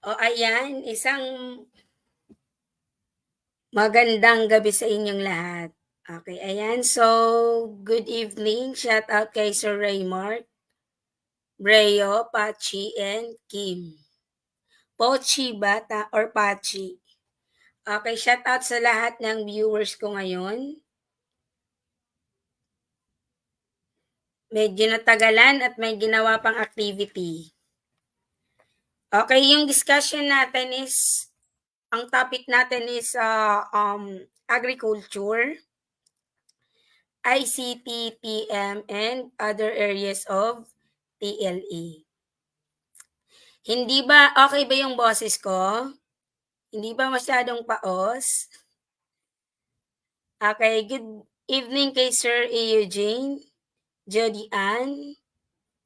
O ayan, isang magandang gabi sa inyong lahat. Okay, ayan. So, good evening. Shout out kay Sir Raymart, Breo, Pachi, and Kim. Pochi ba or Pachi? Okay, shout out sa lahat ng viewers ko ngayon. Medyo natagalan at may ginawa pang activity. Okay, yung discussion natin is, ang topic natin is agriculture, ICT, TM, and other areas of TLE. Hindi ba okay ba yung boses ko? Hindi ba masyadong paos? Okay, good evening kay Sir Eugene, Jody Ann,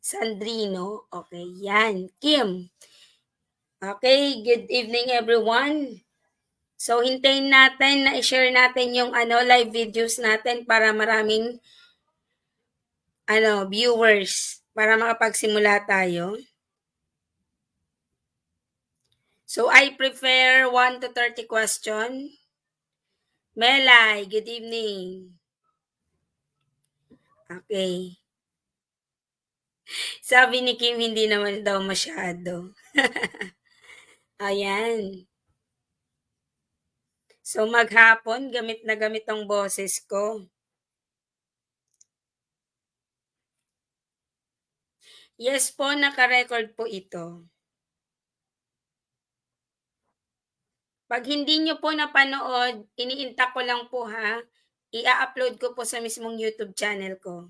Sandrino. Okay, yan. Kim. Okay, good evening everyone. So hintayin natin na i-share natin yung live videos natin para maraming viewers para makapagsimula tayo. So I prefer 1 to 30 question. Melay, good evening. Okay. Sabi ni Kim, hindi naman daw masyado. Ayan. So maghapon, gamit na gamit ang boses ko. Yes po, naka-record po ito. Pag hindi nyo po napanood, iniinta ko lang po ha. I-upload ko po sa mismong YouTube channel ko.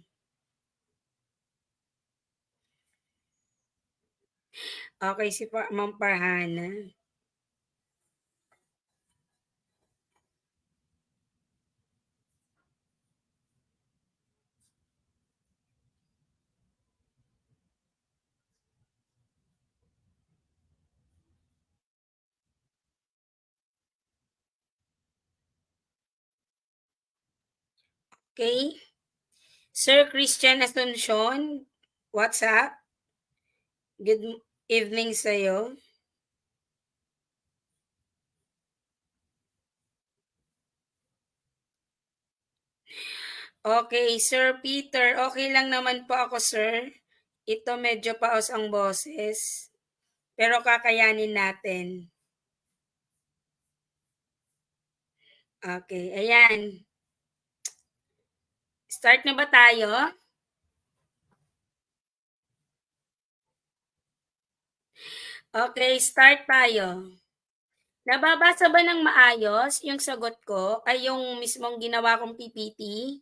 Okay, si Ma'am Parhana. Okay. Sir Christian Asuncion, what's up? Good evening sa'yo. Okay, Sir Peter, okay lang naman po ako, sir. Ito medyo paos ang boses, pero kakayanin natin. Okay, ayan. Start na ba tayo? Okay, start tayo. Nababasa ba ng maayos yung sagot ko ay yung mismong ginawa kong PPT?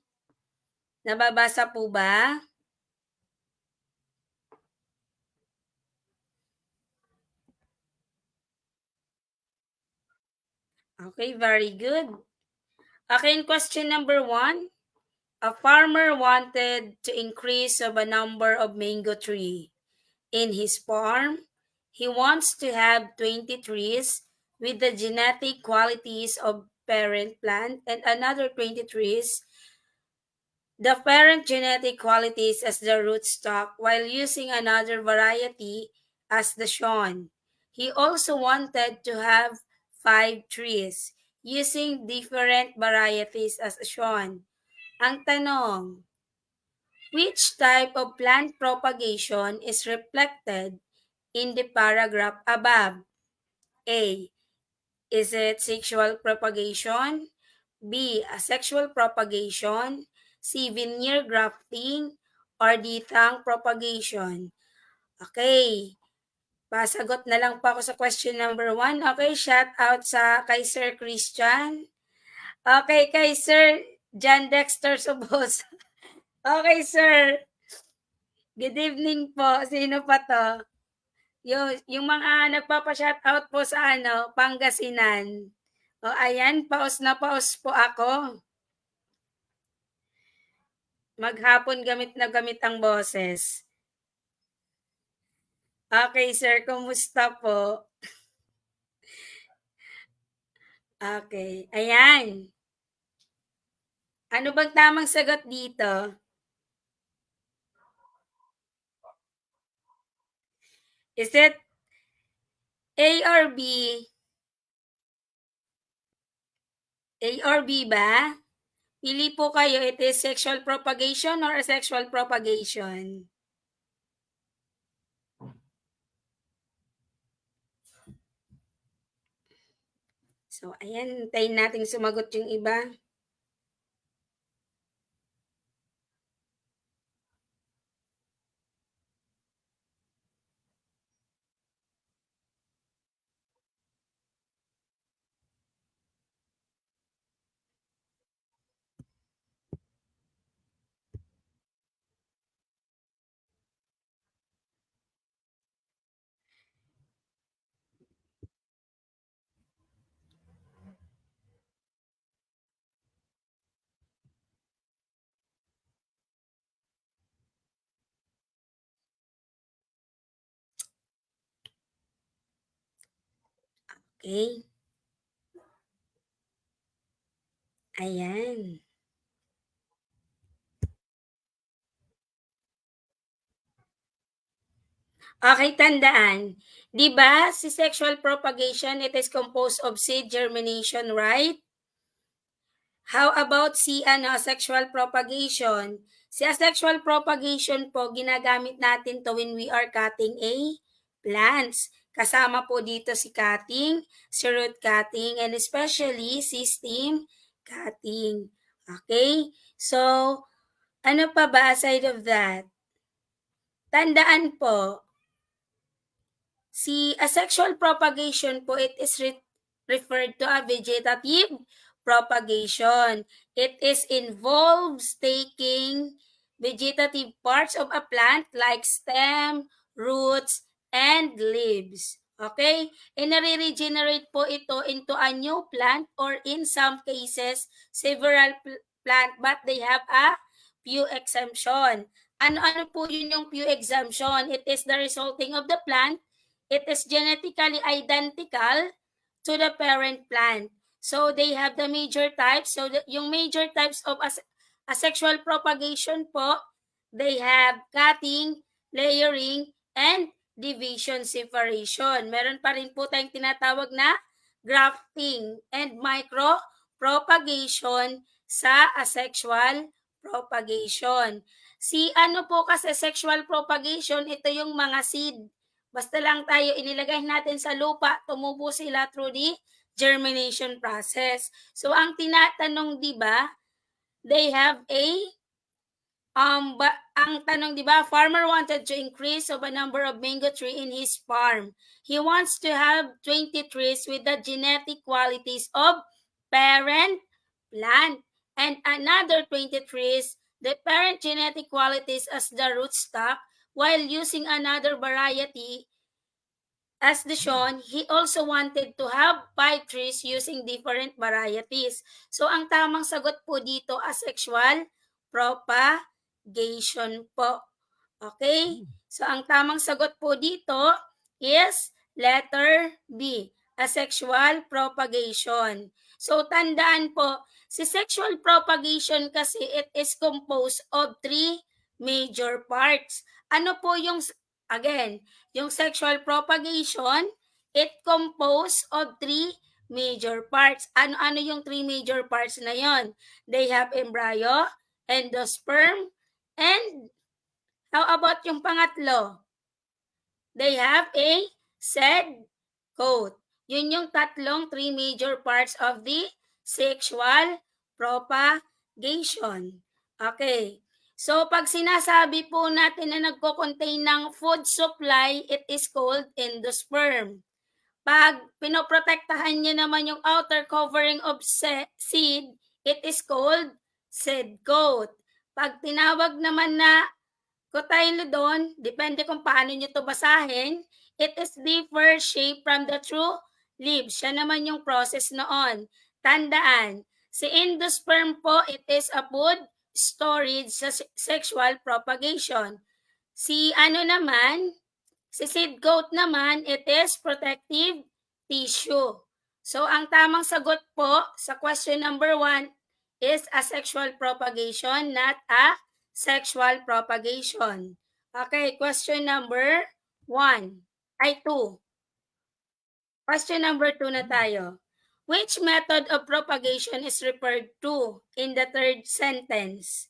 Nababasa po ba? Okay, very good. Okay, in question number 1, a farmer wanted to increase of a number of mango tree in his farm. He wants to have 20 trees with the genetic qualities of parent plant and another 20 trees the parent genetic qualities as the rootstock while using another variety as the shown. He also wanted to have 5 trees using different varieties as shown. Ang tanong, which type of plant propagation is reflected in the paragraph above? A. Is it sexual propagation? B. Asexual propagation? C. Veneer grafting? Or D. Trunk propagation? Okay. Pasagot na lang po ako sa question number 1. Okay, shout out kay Sir Christian. Okay, kay Sir John Dexter Subos. Okay, sir. Good evening po. Sino pa to? Yung mga nagpapa-shoutout po sa Pangasinan. O ayan, paos na paos po ako. Maghapon gamit na gamit ang boses. Okay, sir. Kumusta po? Okay. Ayan. Ano bang tamang sagot dito? Is it A or B? A or B ba? Pili po kayo, it is sexual propagation or asexual propagation? So, ayan, hintayin natin sumagot yung iba. Okay. Ayan. Okay, tandaan. 'Di ba, si sexual propagation, it is composed of seed germination, right? How about si asexual propagation? Si asexual propagation po, ginagamit natin to when we are cutting a plants. Kasama po dito si cutting, si root cutting, and especially si stem cutting. Okay? So, ano pa ba aside of that? Tandaan po, si asexual propagation po, it is referred to a vegetative propagation. It is involves taking vegetative parts of a plant like stem, roots, and leaves. Okay? And nare-regenerate po ito into a new plant or in some cases, several plant, but they have a few exemption. Ano-ano po yun yung few exemption? It is the resulting of the plant. It is genetically identical to the parent plant. So they have the major types. So yung major types of asexual propagation po, they have cutting, layering, and division separation. Meron pa rin po tayong tinatawag na grafting and micro propagation sa asexual propagation. Si ano po kasi sexual propagation, ito yung mga seed. Basta lang tayo inilagay natin sa lupa, tumubo sila through the germination process. So ang tinatanong 'di ba, they have a ang tanong 'di ba, farmer wanted to increase of a number of mango tree in his farm. He wants to have 20 trees with the genetic qualities of parent plant and another 20 trees the parent genetic qualities as the rootstock while using another variety. As the shown, he also wanted to have 5 trees using different varieties. So, ang tamang sagot po dito, asexual propagation po. Okay? So, ang tamang sagot po dito is letter B, asexual propagation. So, tandaan po, si sexual propagation kasi it is composed of 3 major parts. Ano po yung, again, yung sexual propagation, it composed of 3 major parts. Ano-ano yung 3 major parts na yon? They have embryo, endosperm, and how about yung pangatlo? They have a said coat. Yun yung tatlong 3 major parts of the sexual propagation. Okay. So, pag sinasabi po natin na nagko-contain ng food supply, it is called endosperm. Pag pinoprotektahan niya naman yung outer covering of seed, it is called seed coat. Pag tinawag naman na cotyledon, depende kung paano nyo to basahin, it is differ shape from the true leaves. Siya naman yung process noon. Tandaan, si endosperm po, it is a food storage sa sexual propagation. Si ano naman, si seed coat naman, it is protective tissue. So, ang tamang sagot po sa question number 1 is asexual propagation, not a sexual propagation. Okay, question number 1. Ay, 2. Question number 2 na tayo. Which method of propagation is referred to in the third sentence?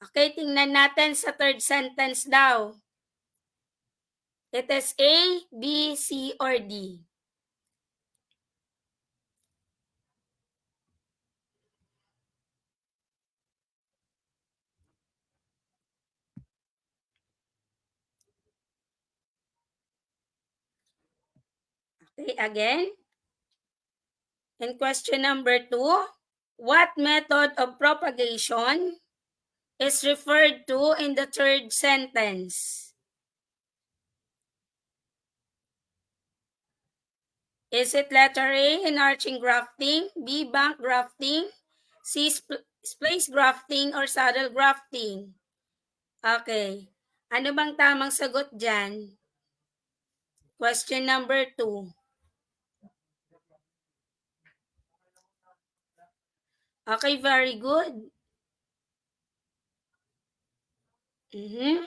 Okay, tingnan natin sa third sentence daw. It is A, B, C, or D. Okay, again. In question number 2, what method of propagation is referred to in the third sentence? Is it letter A, enarching grafting, B, bank grafting, C, splice grafting, or saddle grafting? Okay. Ano bang tamang sagot dyan? Question number 2. Okay, very good. Mm-hmm.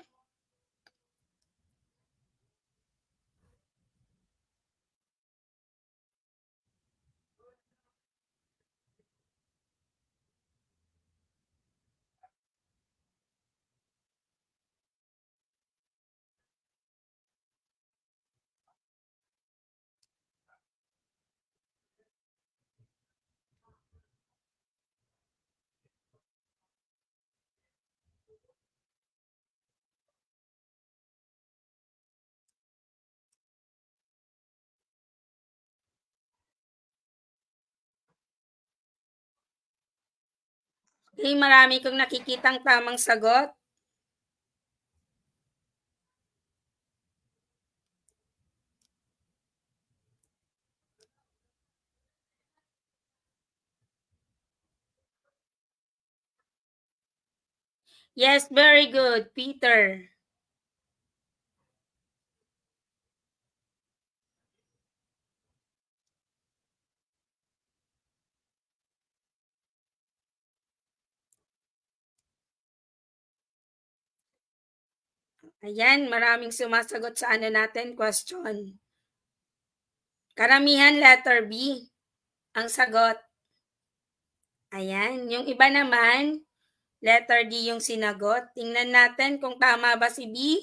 Okay, marami kong nakikitang tamang sagot. Yes, very good, Peter. Ayan, maraming sumasagot sa ano natin, question. Karamihan letter B ang sagot. Ayan, yung iba naman, letter D yung sinagot. Tingnan natin kung tama ba si B,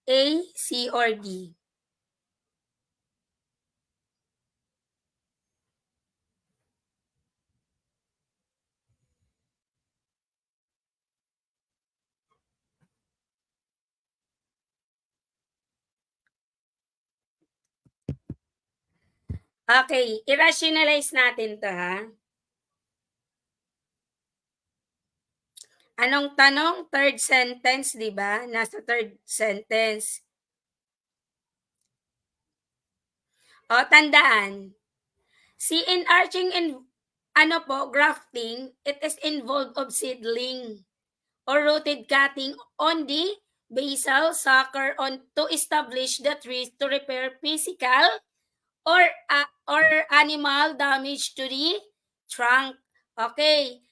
A, C, or D. Okay, i-rationalize natin to ha. Anong tanong? Third sentence, di ba? Nasa third sentence. O, tandaan. Si enarching and grafting, it is involved of seedling or rooted cutting on the basal sucker on to establish the trees to repair physical or animal damage to the trunk. Okay.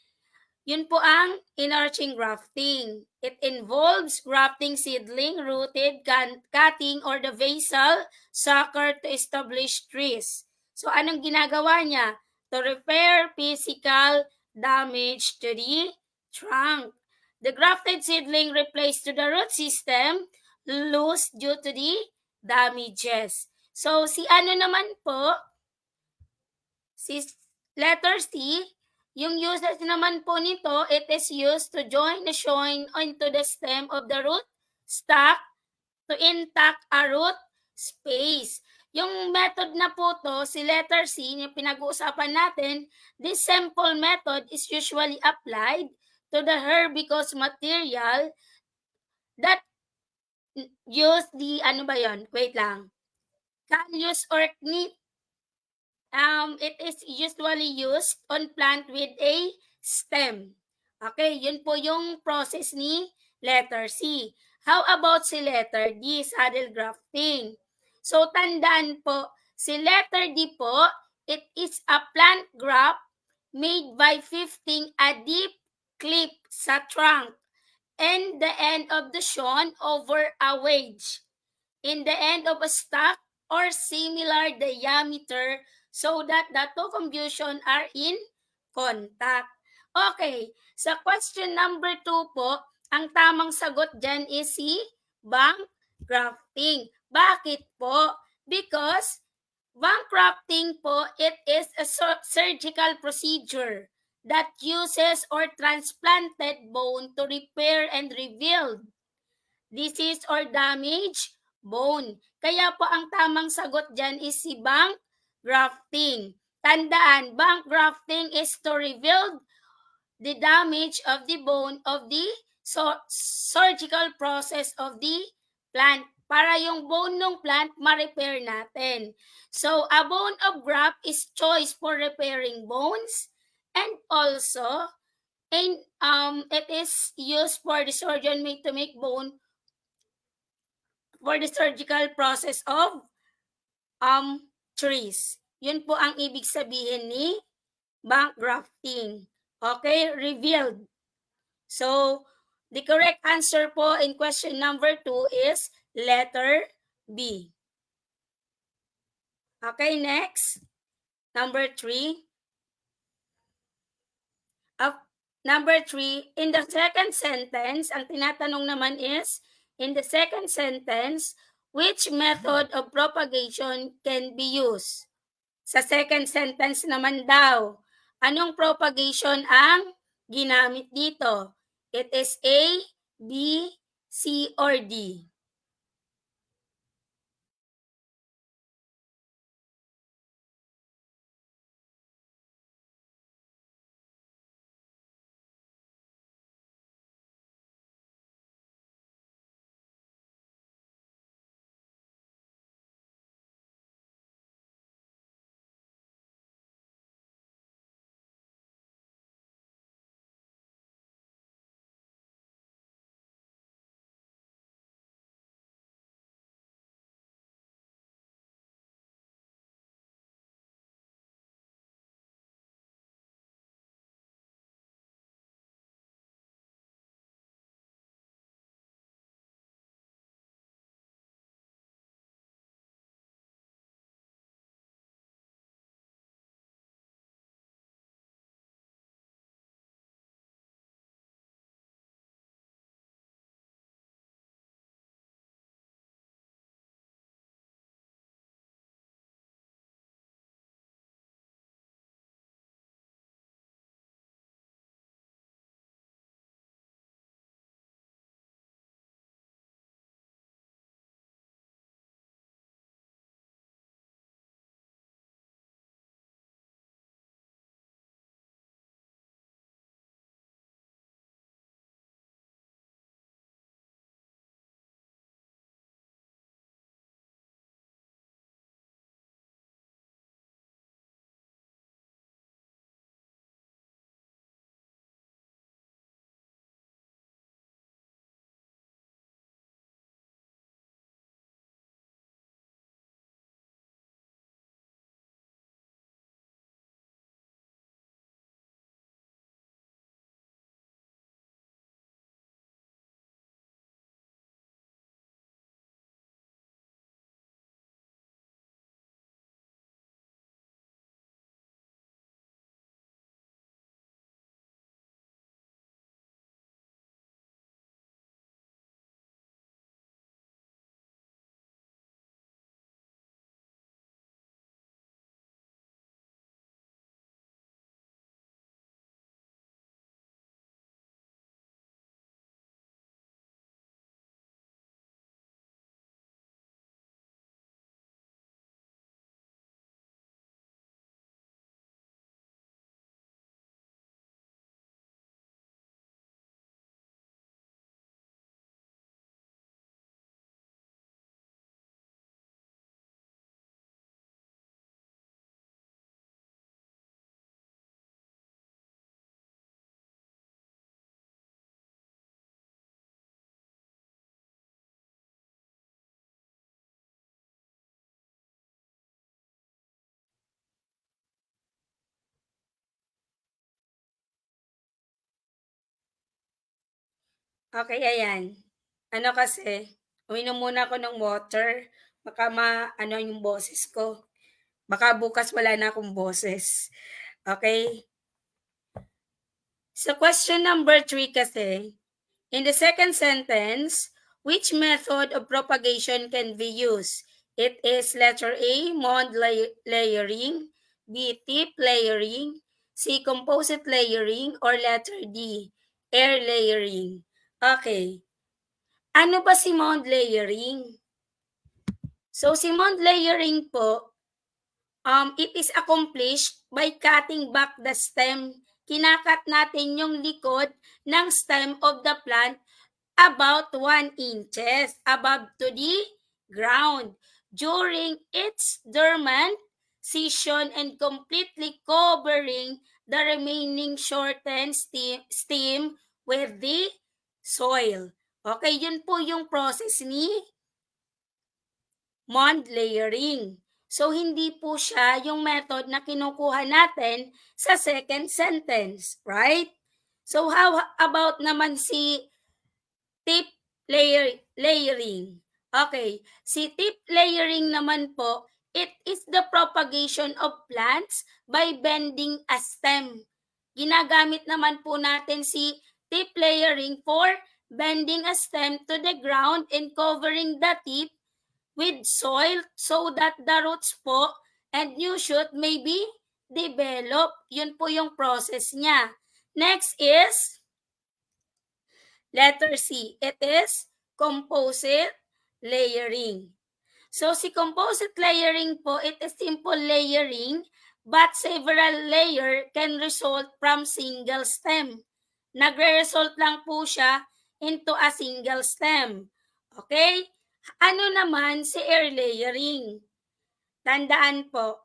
Yun po ang enarching grafting. It involves grafting seedling, rooted, cutting, or the basal sucker to establish trees. So, anong ginagawa niya? To repair physical damage to the trunk. The grafted seedling replaced to the root system loose due to the damages. So, si ano naman po, si letter C, yung usage naman po nito, it is used to join onto the stem of the root stock to intact a root space. Yung method na po to, si letter C, yung pinag-uusapan natin, this simple method is usually applied to the herbicous material that use the, wait lang, callus or knit. It is usually used on plant with a stem. Okay, yun po yung process ni letter C. How about si letter D, saddle grafting? So, tandaan po, si letter D po, it is a plant graft made by fifting a deep clip sa trunk and the end of the shown over a wedge. In the end of a stalk or similar diameter so that the two combustion are in contact. Okay, sa question number 2 po, ang tamang sagot dyan is si bank grafting. Bakit po? Because bank grafting po, it is a surgical procedure that uses or transplanted bone to repair and rebuild disease or damage bone. Kaya po ang tamang sagot dyan is si bank grafting. Tandaan, bank grafting is to rebuild the damage of the bone of the surgical process of the plant para yung bone ng plant ma-repair natin. So, a bone of graft is choice for repairing bones and also it is used for the surgeon to make bone for the surgical process of trees. Yun po ang ibig sabihin ni bank grafting. Okay, revealed. So, the correct answer po in question number 2 is letter B. Okay, next. Number 3. Number 3, in the second sentence, ang tinatanong naman is, in the second sentence, which method of propagation can be used? Sa second sentence naman daw, anong propagation ang ginamit dito? It is A, B, C, or D? Okay, ayan. Ano kasi, uminom muna ako ng water Baka ano yung boses ko. Baka bukas wala na akong boses. Okay? So question number 3 kasi, in the second sentence, which method of propagation can be used? It is letter A, Mond layering, B, tip layering, C, composite layering, or letter D, air layering. Okay. Ano ba si Mond layering? So si Mond layering po, it is accomplished by cutting back the stem. Kinakat natin yung likod ng stem of the plant about 1 inches above to the ground during its dormant season and completely covering the remaining shortened stem with the soil. Okay, yun po yung process ni Mond layering. So, hindi po siya yung method na kinukuha natin sa second sentence, right? So, how about naman si tip layering? Okay, si tip layering naman po, it is the propagation of plants by bending a stem. Ginagamit naman po natin si tip layering for bending a stem to the ground and covering the tip with soil so that the roots po and new shoot may be developed. Yun po yung process niya. Next is letter C. It is composite layering. So si composite layering po, it is simple layering but several layer can result from single stem. Nagre-result lang po siya into a single stem. Okay? Ano naman si air layering? Tandaan po,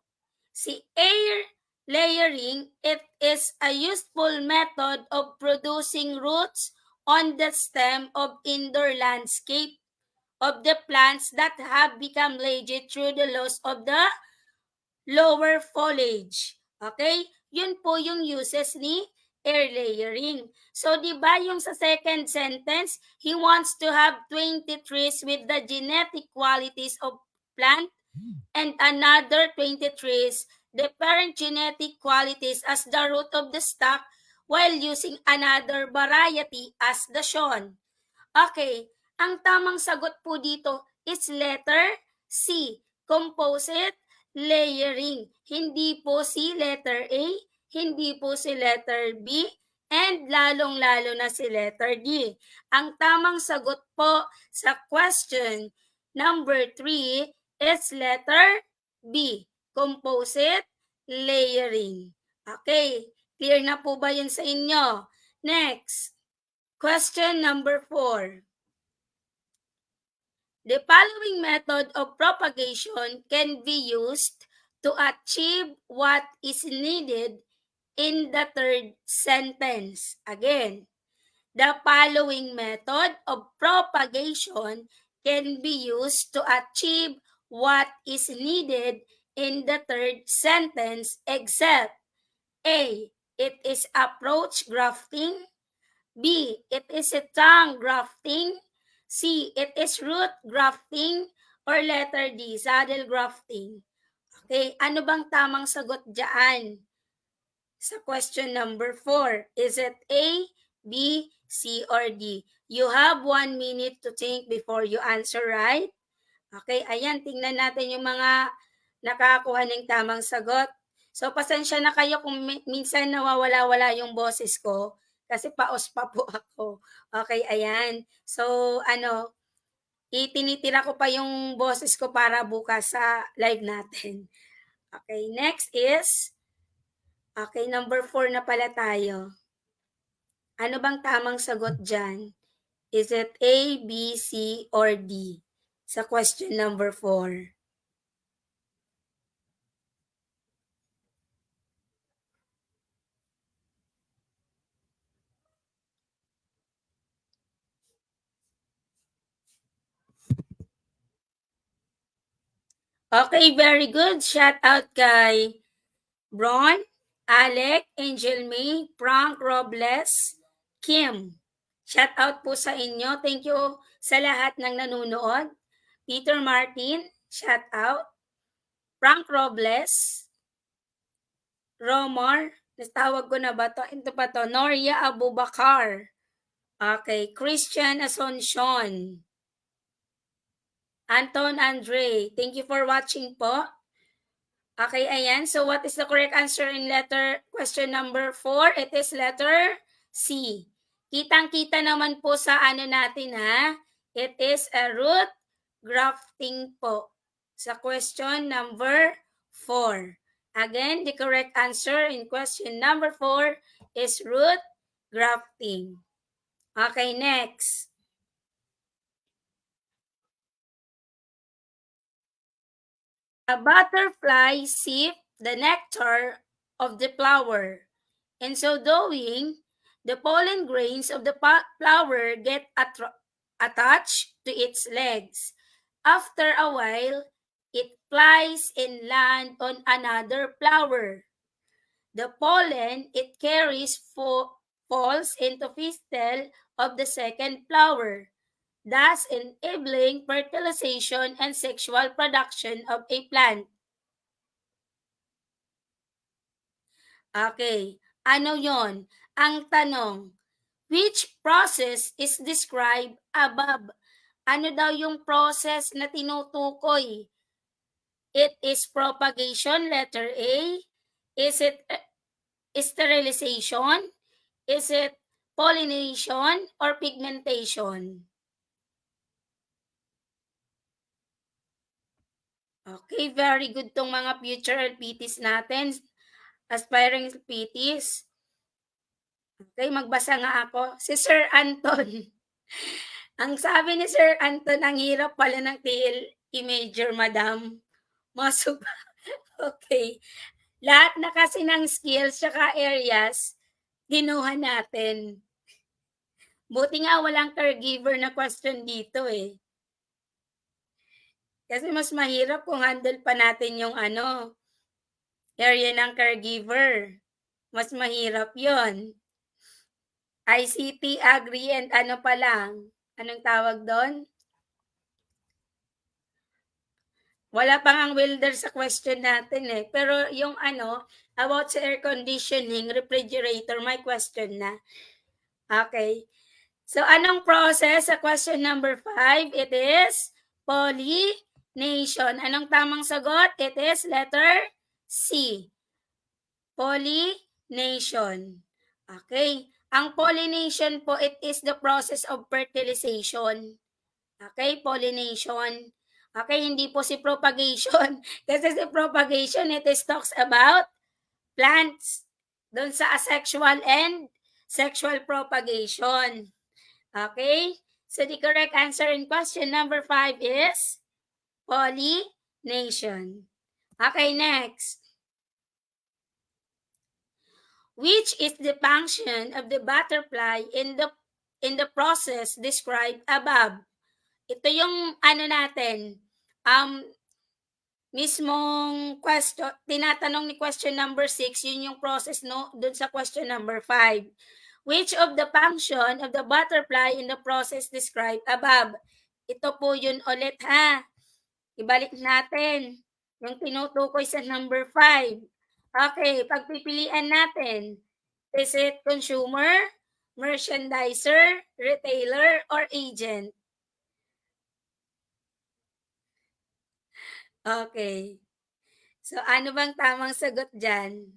si air layering, it is a useful method of producing roots on the stem of indoor landscape of the plants that have become lazy through the loss of the lower foliage. Okay? Yun po yung uses ni air layering. So, di ba yung sa second sentence, he wants to have 20 trees with the genetic qualities of plant and another 20 trees, the parent genetic qualities as the root of the stock while using another variety as the shown. Okay, ang tamang sagot po dito is letter C, composite layering. Hindi po si letter A, hindi po si letter B, and lalong-lalo na si letter D. Ang tamang sagot po sa question number 3 is letter B, composite layering. Okay, clear na po ba yun sa inyo? Next, question number 4. The following method of propagation can be used to achieve what is needed in the third sentence. Again, the following method of propagation can be used to achieve what is needed in the third sentence except A. It is approach grafting. B. It is a tongue grafting. C. It is root grafting. Or letter D. Saddle grafting. Okay, ano bang tamang sagot dyan? Sa question number 4, is it A, B, C, or D? You have 1 minute to think before you answer, right? Okay, ayan, tingnan natin yung mga nakakuha ng tamang sagot. So, pasensya na kayo kung minsan nawawala-wala yung boses ko kasi paos pa po ako. Okay, ayan. So, itinitira ko pa yung boses ko para bukas sa live natin. Okay, next is, okay, number 4 na pala tayo. Ano bang tamang sagot dyan? Is it A, B, C, or D? Sa question number 4. Okay, very good. Shout out kay Bron, Alec, Angel May, Frank Robles, Kim. Shout out po sa inyo. Thank you sa lahat ng nanonood. Peter Martin, Shout out. Frank Robles. Romar. Natawag ko na ba to? Ito pa to. Noria Abubakar. Okay. Christian Asuncion. Anton Andre. Thank you for watching po. Okay, ayan. So what is the correct answer in question number 4? It is letter C. Kitang-kita naman po sa ano natin ha. It is a root grafting po. Sa question number 4. Again, the correct answer in question number 4 is root grafting. Okay, next. A butterfly sips the nectar of the flower. In so doing, the pollen grains of the flower get attached to its legs. After a while, it flies and lands on another flower. The pollen it carries falls into pistil of the second flower, thus enabling fertilization and sexual production of a plant. Okay, ano yon? Ang tanong, which process is described above? Ano daw yung process na tinutukoy? It is propagation, letter A. Is it sterilization? Is it pollination or pigmentation? Okay, very good tong mga future LPTs natin, aspiring LPTs. Okay, magbasa nga ako. Si Sir Anton. Ang sabi ni Sir Anton, ang hirap pala ng TLE major, madam. Masuk. Okay. Lahat na kasi ng skills tsaka areas, ginuha natin. Buti nga walang caregiver na question dito eh. Kasi mas mahirap kung handle pa natin yung area ng caregiver. Mas mahirap yon. ICT, Agri, and ano pa lang. Anong tawag doon? Wala pang ang welder sa question natin eh. Pero yung about sa air conditioning, refrigerator, may question na. Okay. So, anong process sa question number 5? It is pollination. Anong tamang sagot? It is letter C. Pollination. Okay. Ang pollination po, it is the process of fertilization. Okay, pollination. Okay, hindi po si propagation. Kasi si propagation, it is talks about plants. Doon sa asexual and sexual propagation. Okay, so the correct answer in question number 5 is pollination. Okay, next. Which is the function of the butterfly in the process described above? Ito yung natin, mismong question, tinatanong ni question number 6, yun yung process dun sa question number 5. Which of the function of the butterfly in the process described above? Ito po yun ulit ha. Ibalik natin yung tinutukoy sa number 5. Okay, pagpipilian natin. Is it consumer, merchandiser, retailer, or agent? Okay. So, ano bang tamang sagot dyan?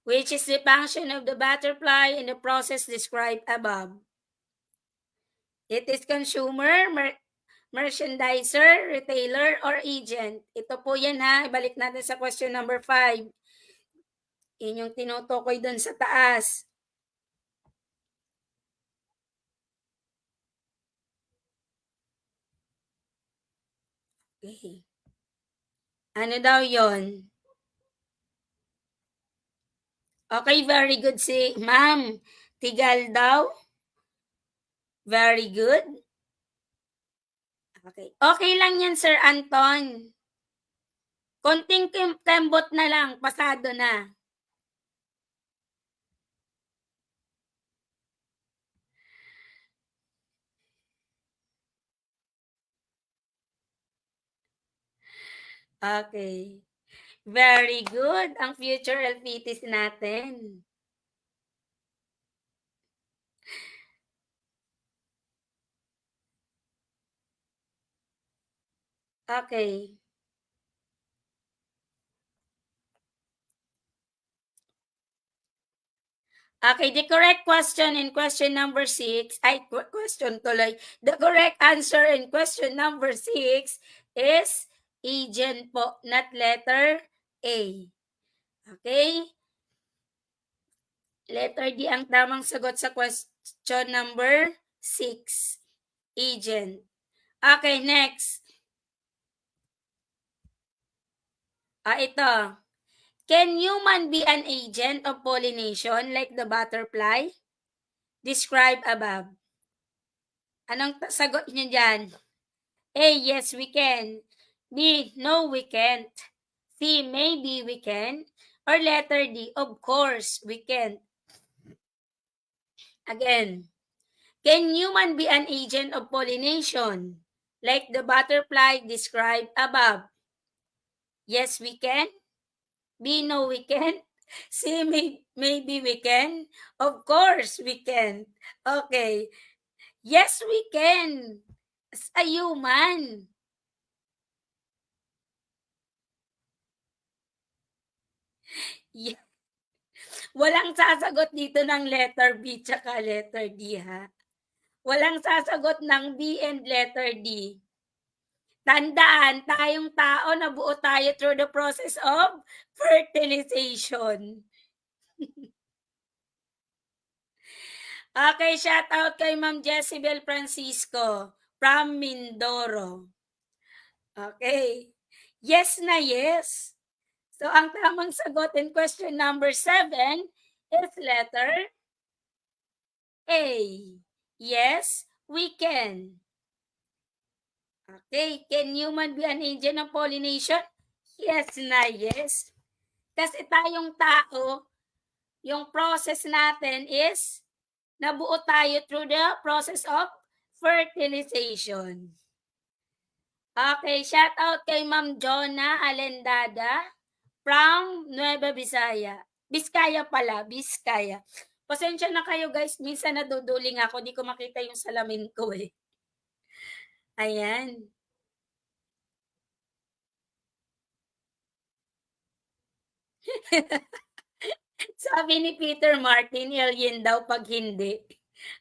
Which is the function of the butterfly in the process described above? It is consumer, merchandiser, retailer, or agent. Ito po yan ha. Ibalik natin sa question number 5. Yun yung tinutukoy doon sa taas. Okay. Ano daw yon? Okay, very good si Ma'am. Tigal daw. Very good. Okay. Okay lang yan, Sir Anton. Konting kembot na lang, pasado na. Okay. Very good. Ang future LPTs natin. Okay. Okay, the correct question in question number 6, question tuloy. The correct answer in question number 6 is agent po, not letter A. Okay? Letter D ang tamang sagot sa question number 6. Agent. Okay, next. Ito. Can human be an agent of pollination like the butterfly? Describe above. Anong sagot niyo dyan? A, yes, we can. B, no, we can't. C, maybe we can. Or letter D, of course, we can. Again, can human be an agent of pollination like the butterfly described above? Yes, we can. B, no, we can. C, maybe we can. Of course, we can. Okay. Yes, we can. As a human. Yeah. Walang sasagot dito ng letter B tsaka letter D, ha? Walang sasagot ng B and letter D. Tandaan, tayong tao, nabuo tayo through the process of fertilization. Okay, shout out kay Ma'am Jezebel Francisco from Mindoro. Okay. Yes na yes. So, ang tamang sagot in question number 7 is letter A. Yes, we can. Okay, can human be an agent of pollination? Yes na yes. Kasi tayong tao, yung process natin is nabuo tayo through the process of fertilization. Okay, shout out kay Ma'am Jonah Alendada from Nueva Vizcaya. Biskaya pala, Biskaya. Pasensya na kayo guys, minsan naduduling ako, di ko makita yung salamin ko eh. Ayan. Sabi ni Peter Martin, alien daw pag hindi.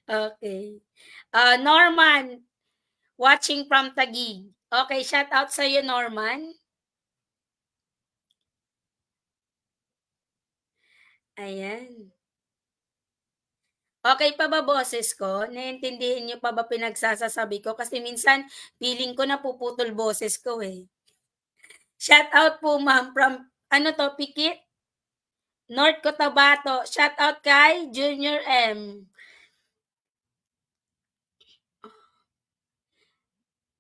Okay. Norman, watching from Taguig. Okay, shout out sa iyo, Norman. Ayan. Okay pa ba boses ko? Naiintindihan niyo pa ba pinagsasasabi ko? Kasi minsan, feeling ko napuputol boses ko eh. Shout out po ma'am from, Pikit? North Cotabato. Shout out kay Junior M.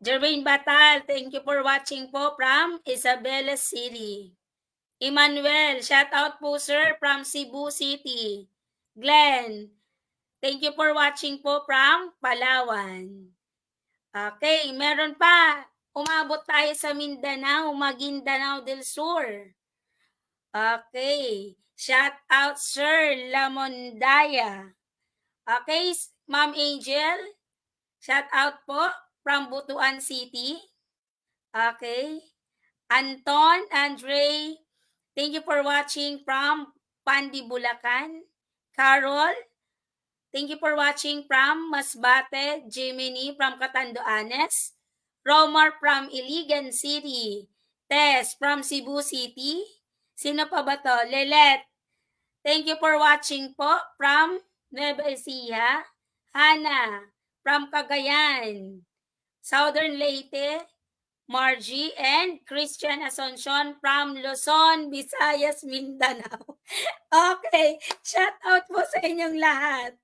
Jermaine Batal, thank you for watching po from Isabela City. Emmanuel, shout out po sir from Cebu City. Glenn, thank you for watching po from Palawan. Okay, meron pa. Umabot tayo sa Mindanao, Maguindanao del Sur. Okay, shout out Sir Lamondaya. Okay, Ma'am Angel, shout out po from Butuan City. Okay, Anton, Andre, thank you for watching from Pandi, Bulacan. Carol, thank you for watching from Masbate. Jiminy from Catanduanes. Romar from Iligan City. Tess from Cebu City. Sino pa ba to? Lelet, thank you for watching po from Nueva Ecija. Hannah from Cagayan. Southern Leyte. Margie and Christian Asuncion from Luzon, Visayas, Mindanao. Okay, shout out po sa inyong lahat.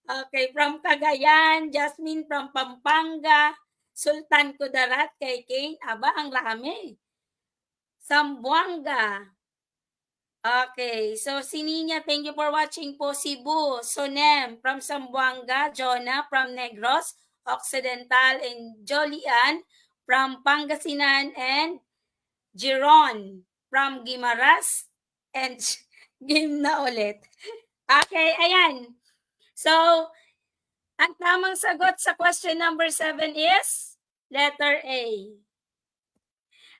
Okay, from Cagayan, Jasmine from Pampanga, Sultan Kudarat kay Kane. Aba, ang rami. Zamboanga. Okay, so Sininya, thank you for watching po. Cebu, Sonem from Zamboanga, Jonah from Negros Occidental, and Jolian from Pangasinan, and Giron from Guimaras and game na ulit. Okay, ayan. So, ang tamang sagot sa question number 7 is letter A.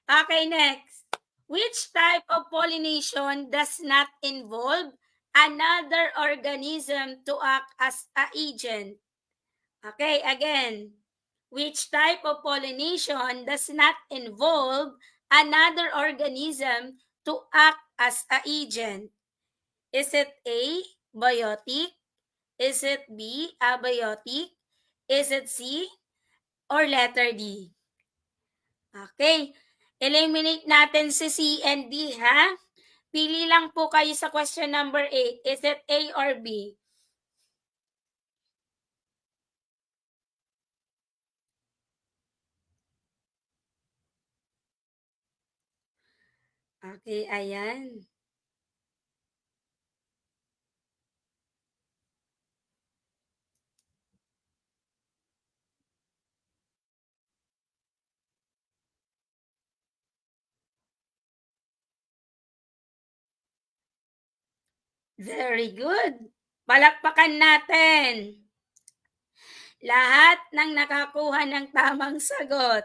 Okay, next. Which type of pollination does not involve another organism to act as an agent? Okay, again. Which type of pollination does not involve another organism to act as an agent? Is it A, biotic? Is it B, abiotic? Is it C, or letter D? Okay. Eliminate natin si C and D, ha? Pili lang po kayo sa question number 8. Is it A or B? Okay, ayan. Very good. Palakpakan natin. Lahat ng nakakuha ng tamang sagot.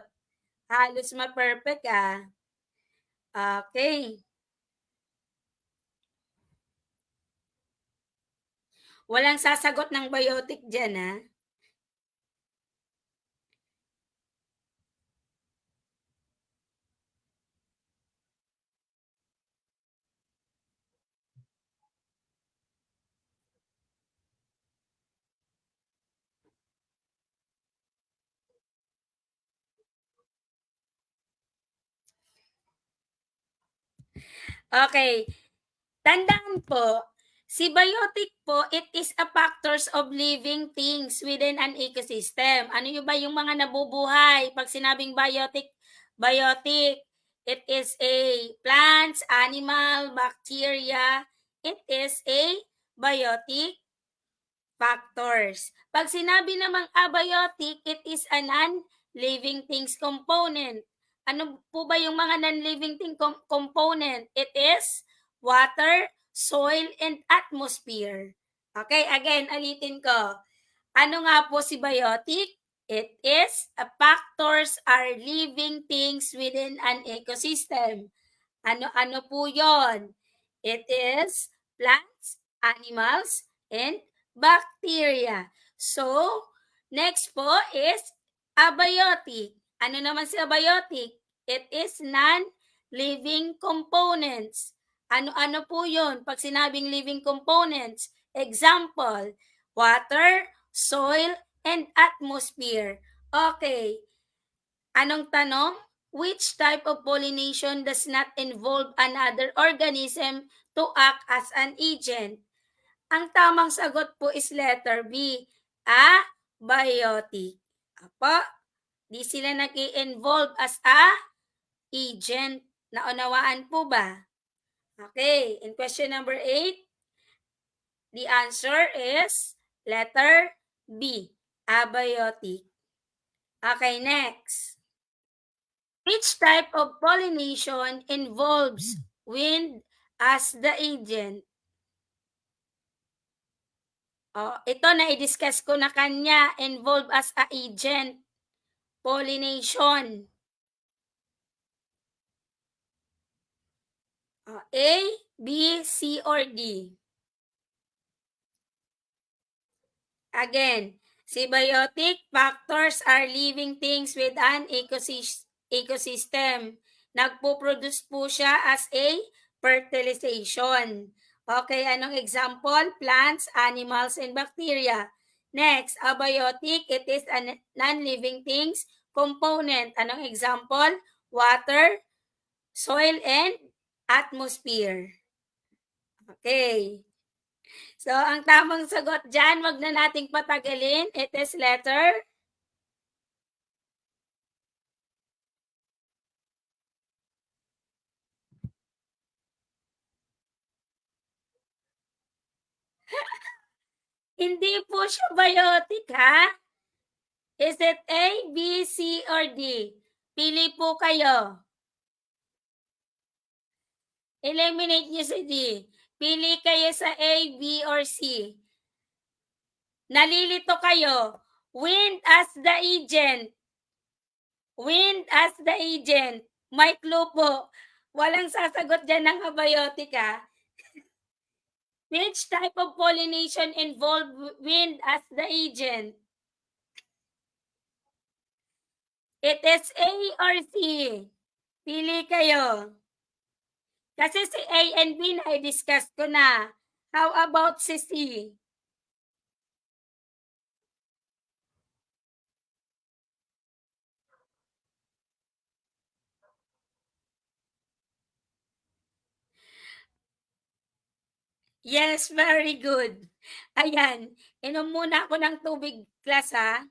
Halos ma-perfect, ah. Okay. Walang sasagot ng biotic dyan, ha? Okay. Tandaan po, si biotic po, it is a factors of living things within an ecosystem. Ano yung ba yung mga nabubuhay? Pag sinabing biotic, it is a plants, animal, bacteria. It is a biotic factors. Pag sinabi namang abiotic, it is a non-living things component. Ano po ba yung mga non-living thing component? It is water, soil, and atmosphere. Okay, again, alitin ko. Ano nga po si biotic? It is a factors are living things within an ecosystem. Ano po yon? It is plants, animals, and bacteria. So, next po is abiotic. Ano naman si abiotic? It is non-living components. Ano po yun? Pag sinabing living components, example, water, soil, and atmosphere. Okay. Anong tanong? Which type of pollination does not involve another organism to act as an agent? Ang tamang sagot po is letter B, abiotic. Apo, di sila nag-i-involve as a agent. Naunawaan po ba? Okay, in question number 8, the answer is letter B, abiotic. Okay, next. Which type of pollination involves wind as the agent? Ito na i-discuss ko na kanya, involved as a agent. Pollination. A, B, C, or D? Again, symbiotic factors are living things with an ecosystem. Nagpo-produce po siya as a fertilization. Okay, anong example? Plants, animals, and bacteria. Next, abiotic, it is a non-living things component. Anong example? Water, soil, and atmosphere. Okay. So, ang tamang sagot dyan, wag na nating patagalin. It is letter Hindi po siya biotic, ha? Is it A, B, C, or D? Pili po kayo. Eliminate niyo si D. Pili kayo sa A, B, or C. Nalilito kayo. Wind as the agent. Wind as the agent. May clue po. Walang sasagot dyan ng abiotic, ha? Which type of pollination involve wind as the agent? It is A or C. Pili kayo. Kasi si A and B na i-discuss ko na. How about si C? Yes, very good. Ayan, inom muna ako ng tubig, class, ha?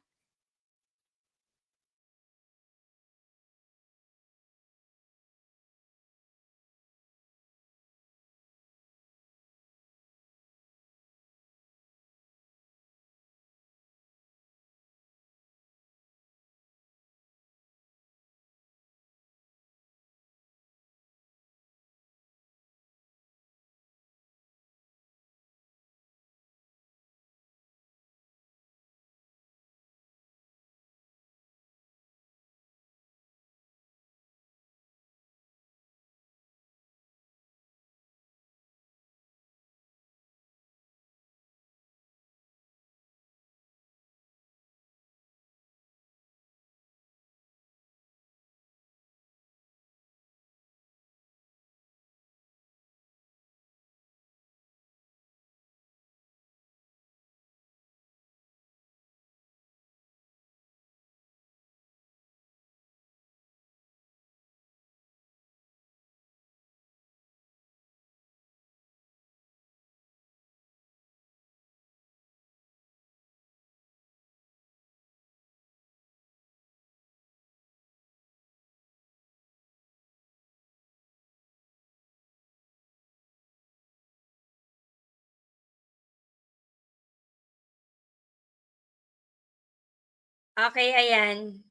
Okay, ayan.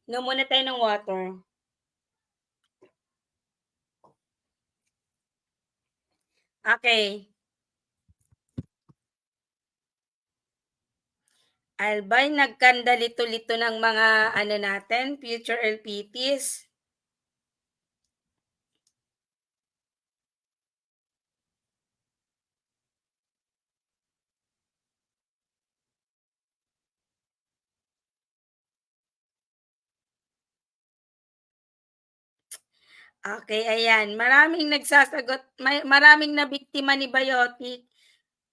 Inom muna tayo ng water. Okay. Albay, nagkandalito-lito ng mga natin, future LPTs. Okay, ayan. Maraming nagsasagot, maraming nabiktima ni Biotic.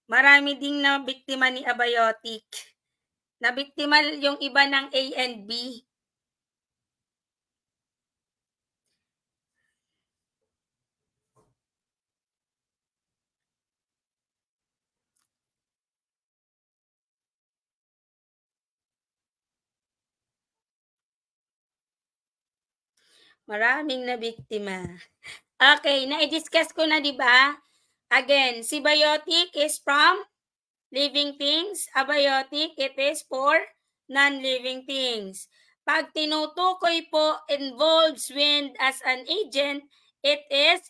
Marami ding nabiktima ni Abiotic. Nabiktima yung iba ng A and B. Maraming nabiktima. Okay, na-discuss ko na, di ba? Again, si biotic is from living things. Abiotic, it is for non-living things. Pag tinutukoy po involves wind as an agent, it is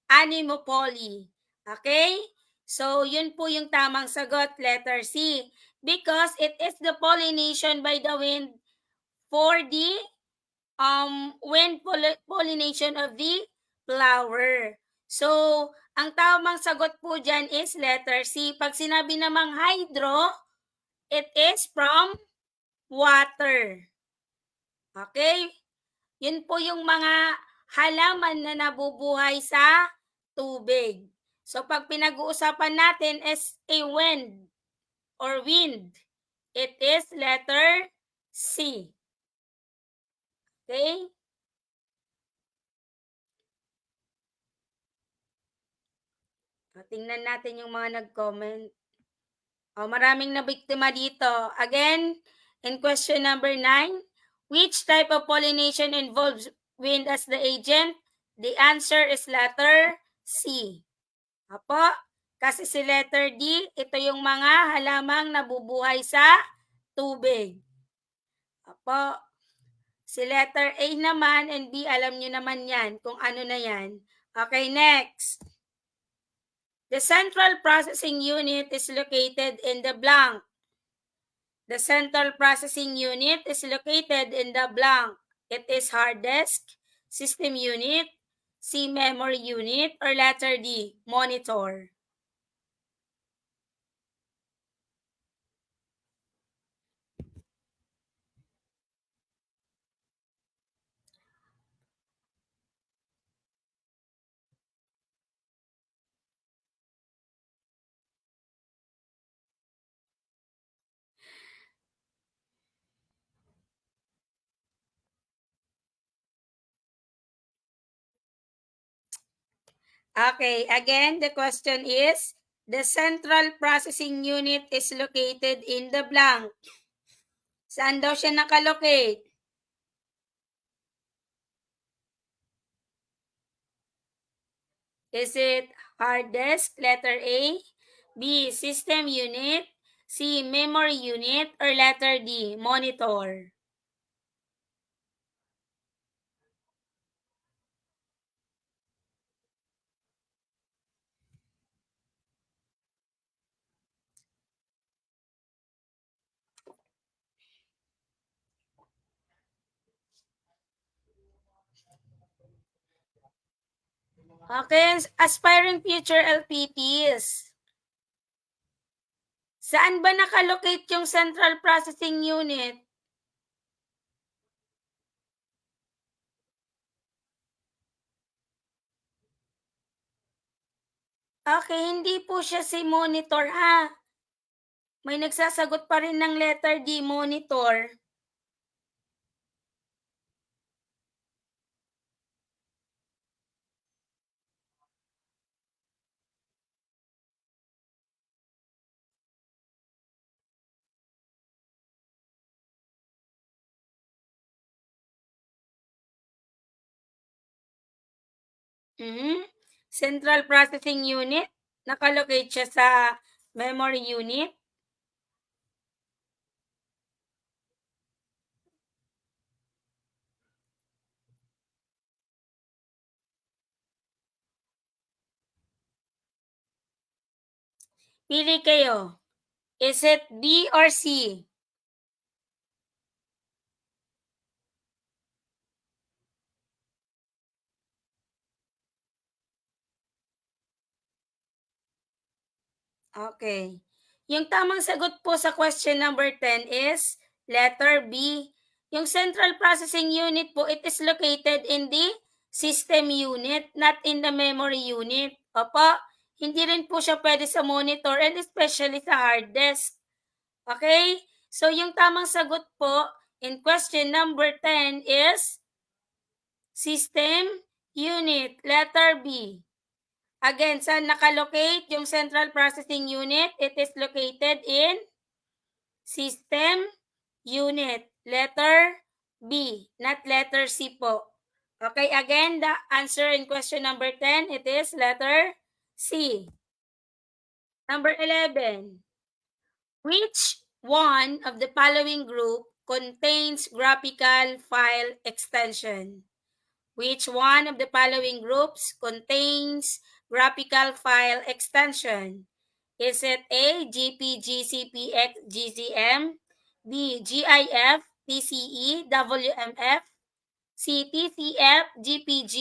anemopoly. Okay? So, yun po yung tamang sagot, letter C. Because it is the pollination by the wind for the wind pollination of the flower. So, ang tamang sagot po dyan is letter C. Pag sinabi namang hydro, it is from water. Okay? Yun po yung mga halaman na nabubuhay sa tubig. So, pag pinag-uusapan natin is a wind or wind, it is letter C. Okay? Tingnan natin yung mga nag-comment. Maraming nabiktima dito. Again, in question number 9, which type of pollination involves wind as the agent? The answer is letter C. Apo, kasi si letter D, ito yung mga halamang nabubuhay sa tubig. Apo, Si letter A naman and B, alam nyo naman yan kung ano na yan. Okay, next. The central processing unit is located in the blank. The central processing unit is located in the blank. It is hard disk, system unit, C, memory unit, or letter D, monitor. Okay, again, the question is, the central processing unit is located in the blank. Saan daw siya nakalocate? Is it hard disk, letter A, B, system unit, C, memory unit, or letter D, monitor? Okay, aspiring future LPTs. Saan ba nakalocate yung central processing unit? Okay, hindi po siya si monitor ha. May nagsasagot pa rin ng letter D, monitor. Central processing unit, nakalocate siya sa memory unit. Pili kayo. Is it B or C? Okay. Yung tamang sagot po sa question number 10 is letter B. Yung central processing unit po, it is located in the system unit, not in the memory unit. Opo, hindi rin po siya pwede sa monitor and especially sa hard disk. Okay? So, yung tamang sagot po in question number 10 is system unit, letter B. Again, saan nakalocate yung central processing unit? It is located in system unit, letter B, not letter C po. Okay, again, the answer in question number 10, it is letter C. Number 11. Which one of the following group contains graphical file extension? Which one of the following groups contains graphical file extension? Is it A, GPG, CPX, GCM, B, GIF, TCE, WMF, C, TCF, GPG,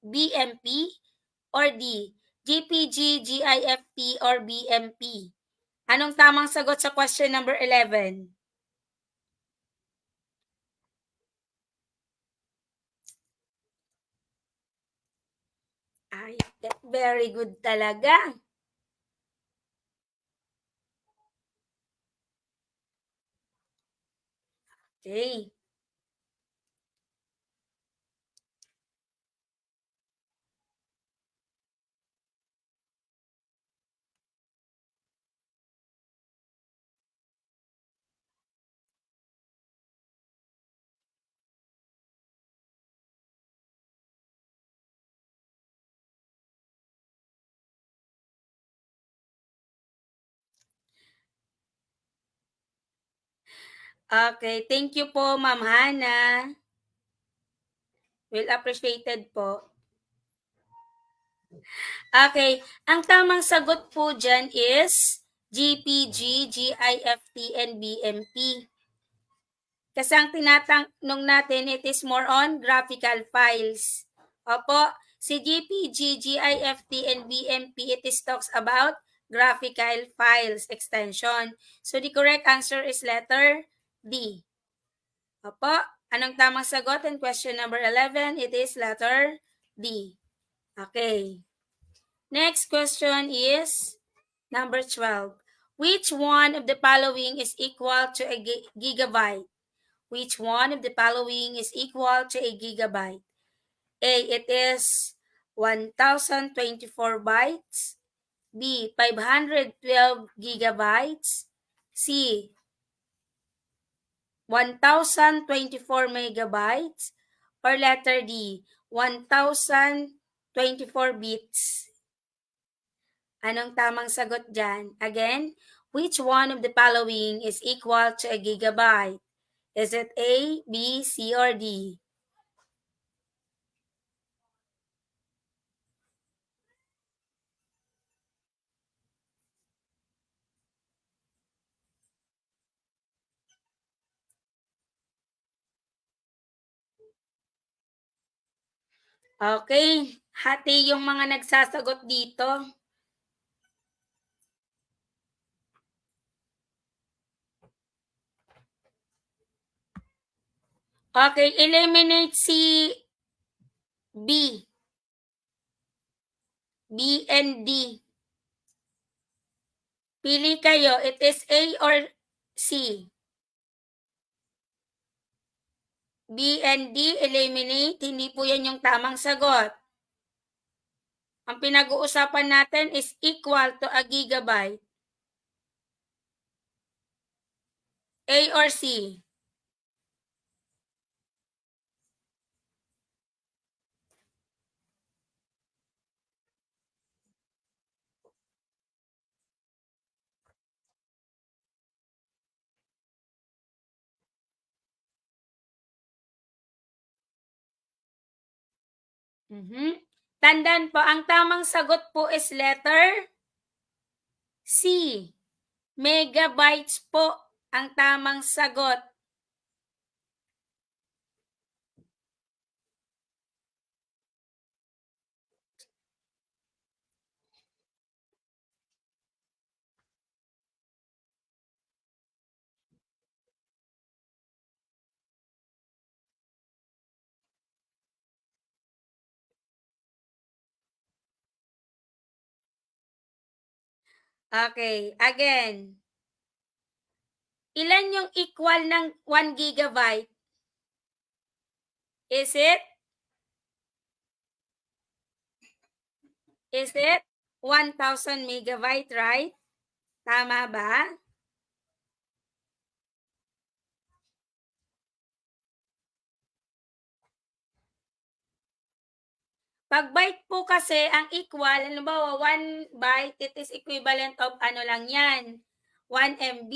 BMP, or D, GPG, GIFP, or BMP? Anong tamang sagot sa question number 11? Ay, very good talaga. Okay. Okay, thank you po, Ma'am Hana. Well appreciated po. Okay, ang tamang sagot po dyan is GPG, GIFT, and BMP. Kasi ang tinatanong natin, it is more on graphical files. Opo, si GPG, GIFT, and BMP, it is talks about graphical files extension. So the correct answer is letter D. Opo, anong tamang sagot in question number 11? It is letter D. Okay. Next question is number 12. Which one of the following is equal to a gigabyte? Which one of the following is equal to a gigabyte? A. It is 1024 bytes. B. 512 gigabytes. C. 1024 megabytes. Or letter D. 1024 bits. Anong tamang sagot dyan? Again, which one of the following is equal to a gigabyte? Is it A, B, C, or D? Okay, hati yung mga nagsasagot dito. Okay, eliminate si B. B and D. Pili kayo, it is A or C. B and D, eliminate. Hindi po yan yung tamang sagot. Ang pinag-uusapan natin is equal to a gigabyte. A or C? Tandaan po, ang tamang sagot po is letter C. Megabytes po ang tamang sagot. Okay, again. Ilan yung equal ng 1 gigabyte? Is it 1,000 megabyte, right? Tama ba? Pag byte po kasi, ang equal, halimbawa 1 byte, it is equivalent of ano lang yan, 1 MB.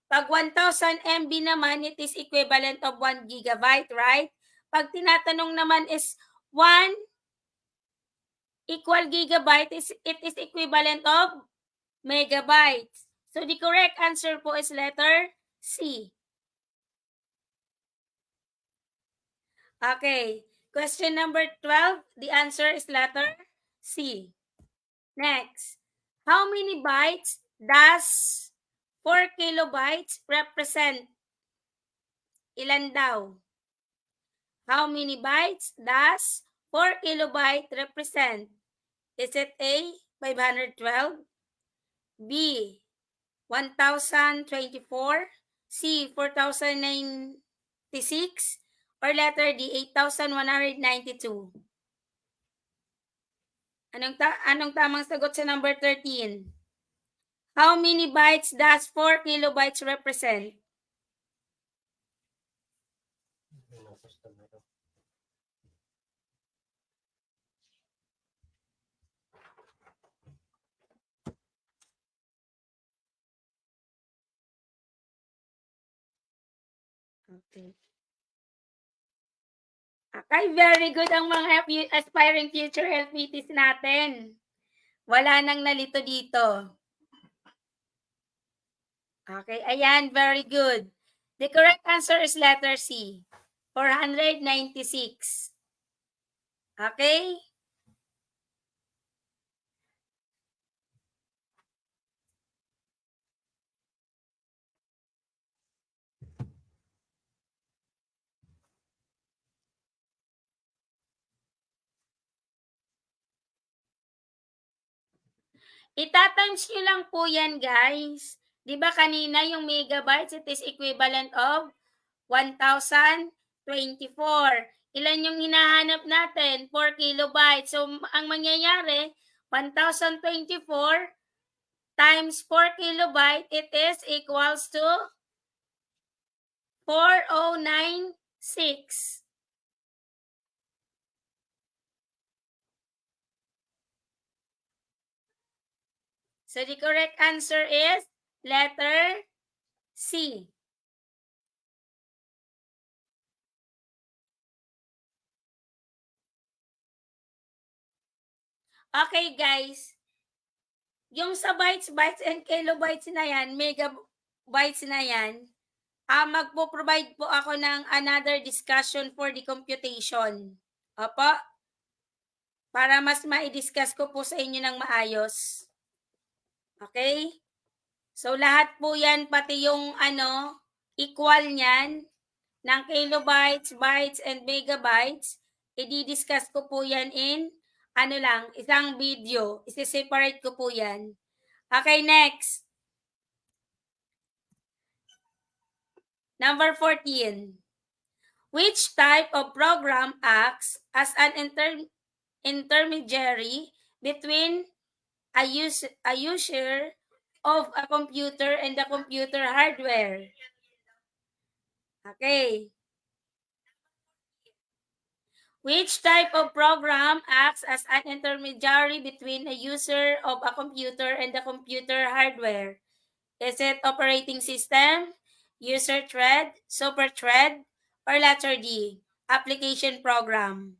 Pag 1,000 MB naman, it is equivalent of 1 gigabyte, right? Pag tinatanong naman is 1 equal gigabyte, it is equivalent of megabytes. So the correct answer po is letter C. Okay. Question number 12, the answer is letter C. Next, how many bytes does 4 kilobytes represent? Ilan daw? How many bytes does 4 kilobyte represent? Is it A, 512, B, 1,024, C, 4,096, or letter D, 8,192? Anong tamang sagot sa number 13? How many bytes does 4 kilobytes represent? Okay. Okay, very good ang mga aspiring future LPTs natin. Wala nang nalito dito. Okay, ayan, very good. The correct answer is letter C, 496. Okay? Itatimes nyo lang po yan, guys. Di ba kanina yung megabytes, it is equivalent of 1,024. Ilan yung hinahanap natin? 4 kilobytes. So, ang mangyayari, 1,024 times 4 kilobyte, it is equals to 4096. So, the correct answer is letter C. Okay, guys. Yung sa bytes and kilobytes na yan, megabytes na yan, magpo-provide po ako ng another discussion for the computation. Opo? Para mas ma-discuss ko po sa inyo ng maayos. Okay? So, lahat po yan, pati yung equal niyan, ng kilobytes, bytes, and megabytes, i-discuss ko po yan in, isang video. Isi-separate ko po yan. Okay, next. Number 14. Which type of program acts as an intermediary between a user of a computer and the computer hardware? Okay. Which type of program acts as an intermediary between a user of a computer and the computer hardware? Is it operating system, user thread, super thread, or letter D, application program?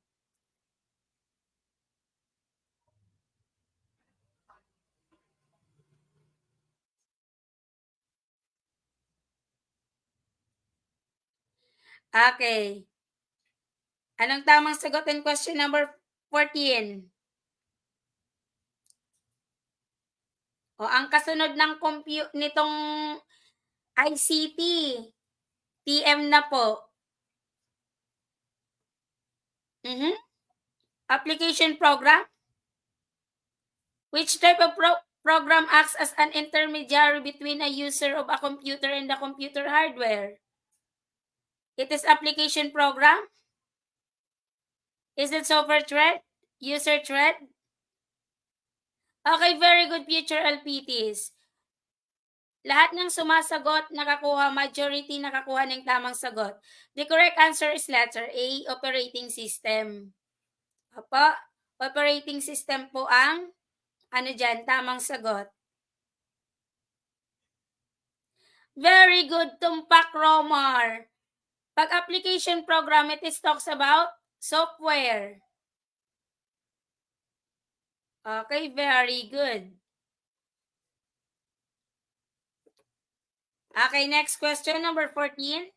Okay. Anong tamang sagot in question number 14? O, ang kasunod ng nitong ICT, TM na po. Application program? Which type of program acts as an intermediary between a user of a computer and the computer hardware? It is application program? Is it software thread? User thread? Okay, very good, future LPTs. Lahat ng sumasagot, nakakuha, majority nakakuha ng tamang sagot. The correct answer is letter A, operating system. Opo, operating system po ang, tamang sagot. Very good, Tumpak Romar. Pag application program, it is talks about software. Okay, very good. Okay, next question, number 14.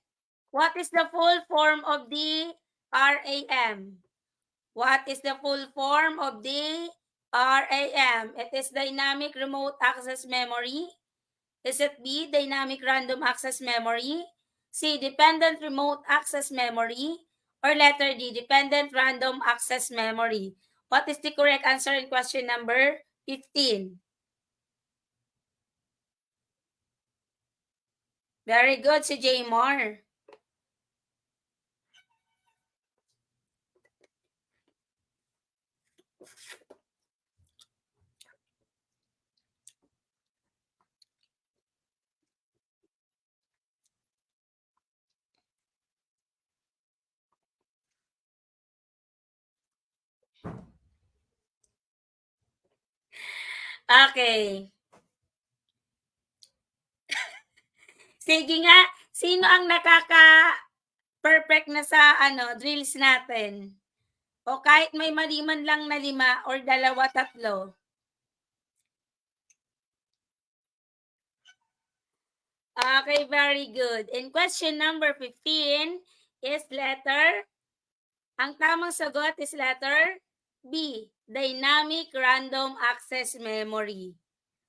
What is the full form of the RAM? What is the full form of the RAM? It is Dynamic Remote Access Memory. Is it B, Dynamic Random Access Memory? C, Dependent Remote Access Memory? Or letter D, Dependent Random Access Memory? What is the correct answer in question number 15? Very good, si J. Moore. Okay. Sige nga, sino ang perfect na sa drills natin. O kahit may mali man lang na 5 or 2, 3. Okay, very good. And question number 15 is ang tamang sagot is letter B, dynamic random access memory.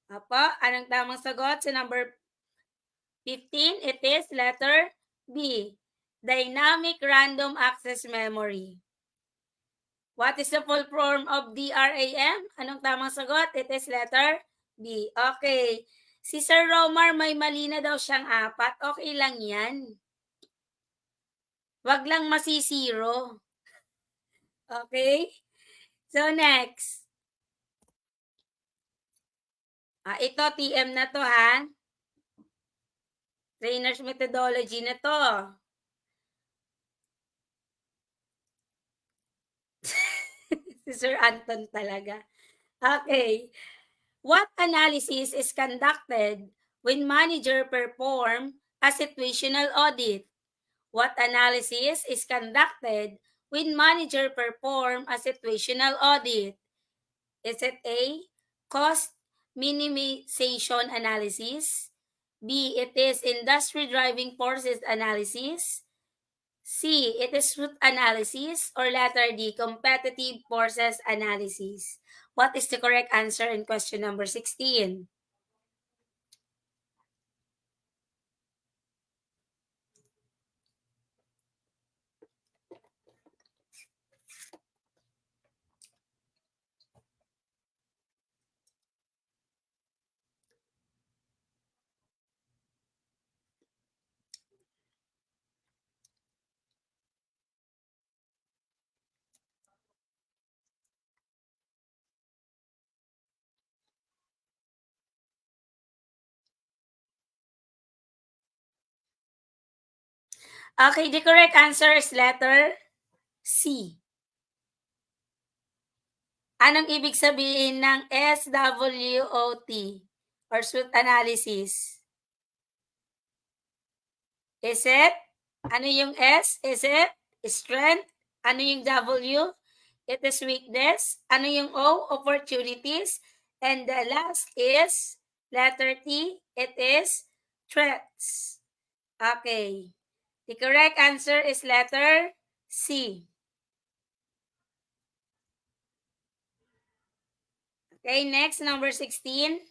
Apo, anong tamang sagot sa number 15? It is letter B, dynamic random access memory. What is the full form of DRAM? Anong tamang sagot? It is letter B. Okay. Si Sir Romar, may mali na daw siyang 4. Okay lang yan. Wag lang masisiro. Okay? So, next. Ito, TM na to, ha? Trainer's methodology na to. Si Sir Anton talaga. Okay. What analysis is conducted when manager perform a situational audit? What analysis is conducted when manager perform a situational audit? Is it A, cost minimization analysis? B, it is industry driving forces analysis? C, it is SWOT analysis? Or letter D, competitive forces analysis? What is the correct answer in question number 16? Okay, the correct answer is letter C. Anong ibig sabihin ng SWOT or SWOT analysis? Is it? Ano yung S? Is it strength? Ano yung W? It is weakness. Ano yung O? Opportunities. And the last is letter T. It is threats. Okay. The correct answer is letter C. Okay, next, number 16.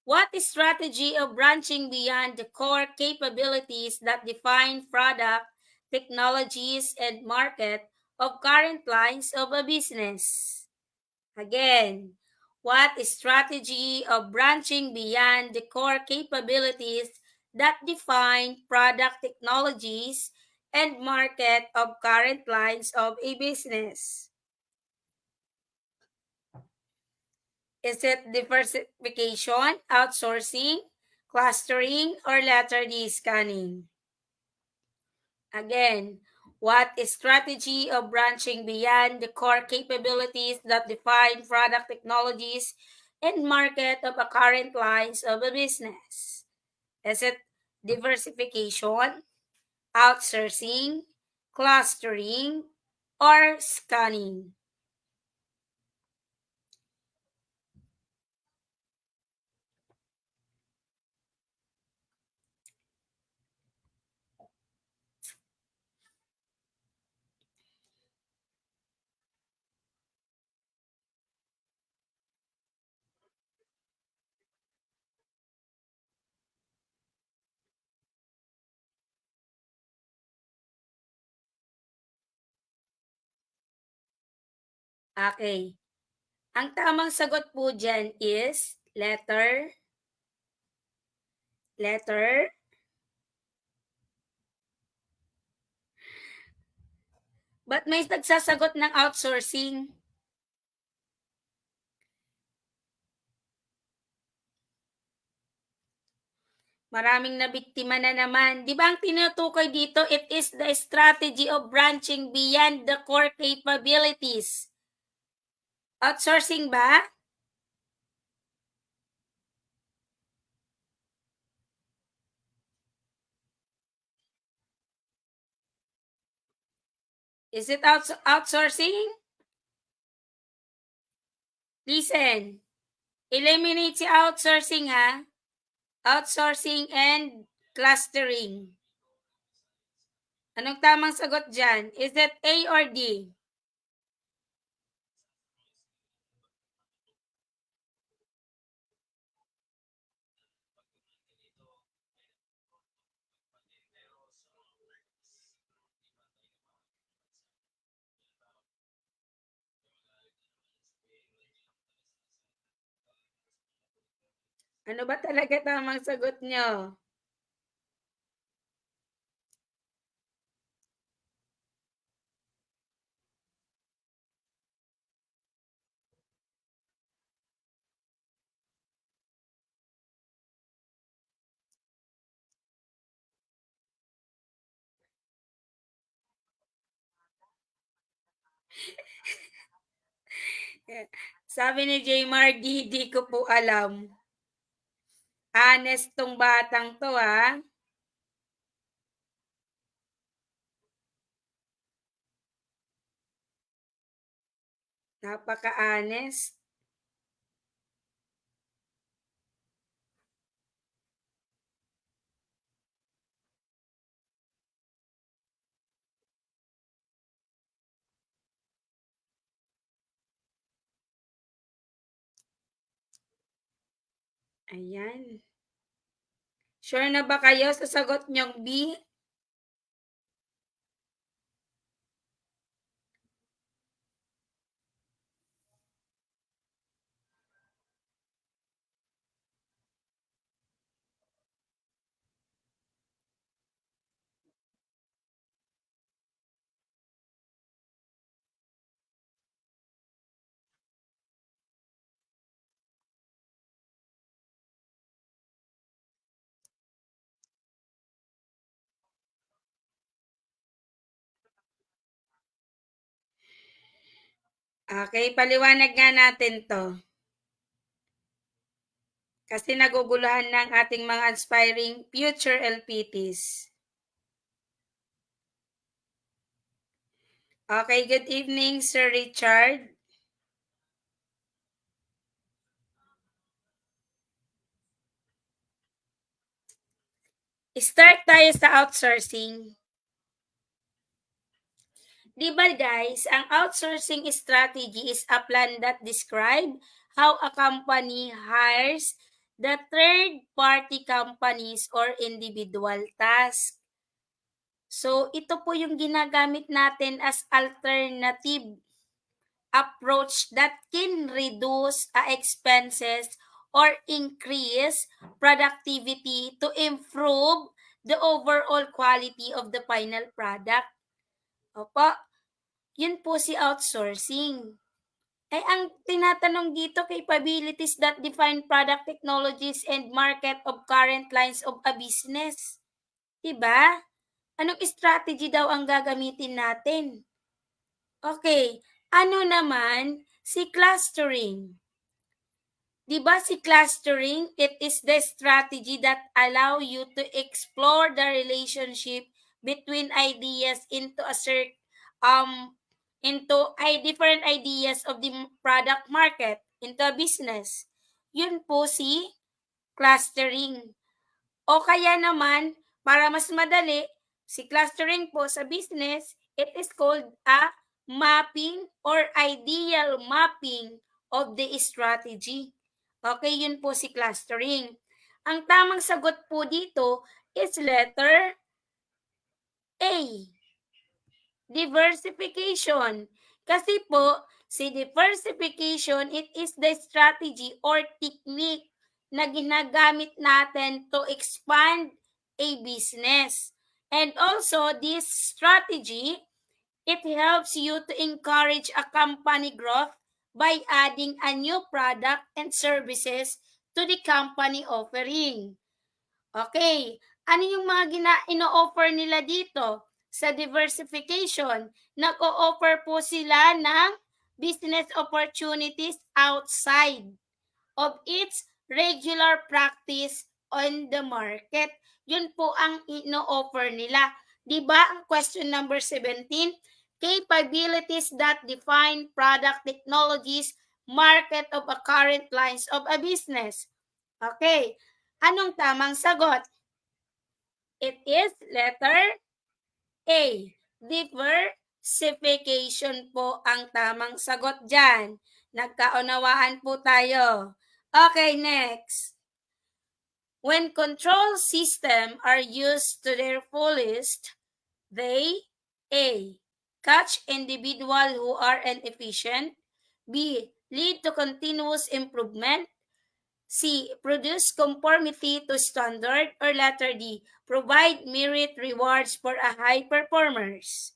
What strategy of branching beyond the core capabilities that define product, technologies, and market of current lines of a business? Again, what strategy of branching beyond the core capabilities that define product, technologies, and market of current lines of a business? Is it diversification, outsourcing, clustering, or letter D, scanning? Again, what strategy of branching beyond the core capabilities that define product, technologies, and market of a current lines of a business? Is it diversification, outsourcing, clustering, or scanning? Okay. Ang tamang sagot po dyan is letter. Ba't may nagsasagot ng outsourcing? Maraming nabiktima na naman. Di ba ang tinutukoy dito, it is the strategy of branching beyond the core capabilities. Outsourcing ba? Is it outsourcing? Listen. Eliminate si outsourcing ha. Outsourcing and clustering. Anong tamang sagot dyan? Is it A or D? Ano ba talaga tamang sagot nyo? Sabi ni Jmar, di ko po alam. Honest tong batang to ha. Napaka-honest. Ayan. Sure na ba kayo sa sagot nyong B? Okay, paliwanag nga natin to. Kasi naguguluhan ng ating mga aspiring future LPTs. Okay, good evening, Sir Richard. Start tayo sa outsourcing. Di ba guys, ang outsourcing strategy is a plan that describe how a company hires the third-party companies or individual task. So, ito po yung ginagamit natin as alternative approach that can reduce expenses or increase productivity to improve the overall quality of the final product. Opo, yun po si outsourcing. Ay, ang tinatanong dito, capabilities that define product technologies and market of current lines of a business. Diba? Anong strategy daw ang gagamitin natin? Okay, ano naman si clustering? Diba si clustering, it is the strategy that allow you to explore the relationship between ideas into different ideas of the product market into a business. Yun po si clustering. O kaya naman, para mas madali, si clustering po sa business, it is called a mapping or ideal mapping of the strategy. Okay, yun po si clustering. Ang tamang sagot po dito is letter A. Diversification. Kasi po, si diversification, it is the strategy or technique na ginagamit natin to expand a business. And also, this strategy, it helps you to encourage a company growth by adding a new product and services to the company offering. Okay, ano yung mga ino-offer nila dito? Sa diversification, nag-o-offer po sila ng business opportunities outside of its regular practice on the market. Yun po ang ino-offer nila. Diba ang question number 17? capabilities that define product technologies, market of a current lines of a business. Okay, anong tamang sagot? It is letter A. Diversification po ang tamang sagot dyan. Nagkaunawaan po tayo. Okay, next. When control systems are used to their fullest, they A. Catch individuals who are inefficient. B. Lead to continuous improvement. C. Produce conformity to standard. Or letter D. Provide merit rewards for a high performers.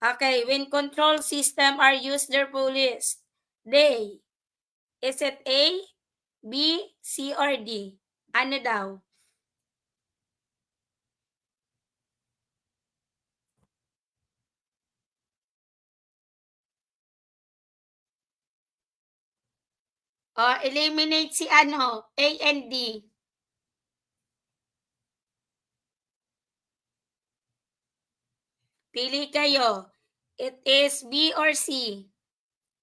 Okay, when control system are used their fullest, they. Is it A, B, C, or D? Ano daw? Eliminate si ano, A and D. Pili kayo. It is B or C.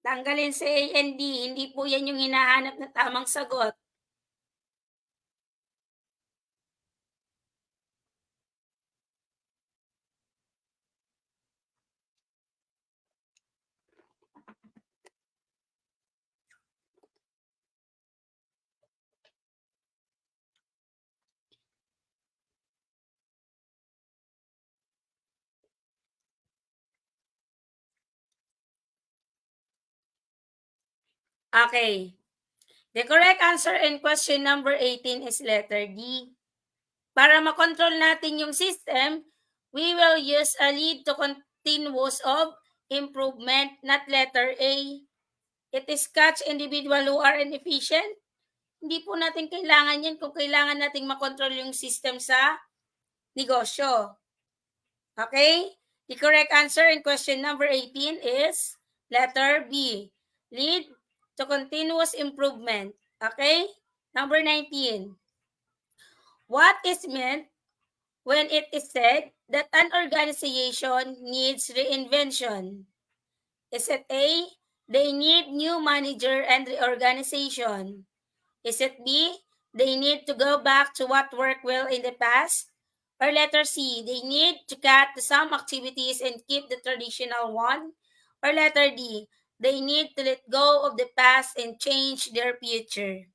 Tanggalin si A and D. Hindi po yan yung hinahanap na tamang sagot. Okay. The correct answer in question number 18 is letter D. Para makontrol natin yung system, we will use a lead to continuous of improvement, not letter A. It is catch individual who are inefficient. Hindi po natin kailangan yan kung kailangan nating makontrol yung system sa negosyo. Okay? The correct answer in question number 18 is letter B. Lead to continuous improvement. Okay? Number 19. What is meant when it is said that an organization needs reinvention? Is it A, they need new manager and reorganization? Is it B, they need to go back to what worked well in the past? Or letter C, they need to cut some activities and keep the traditional one? Or letter D, they need to let go of the past and change their future?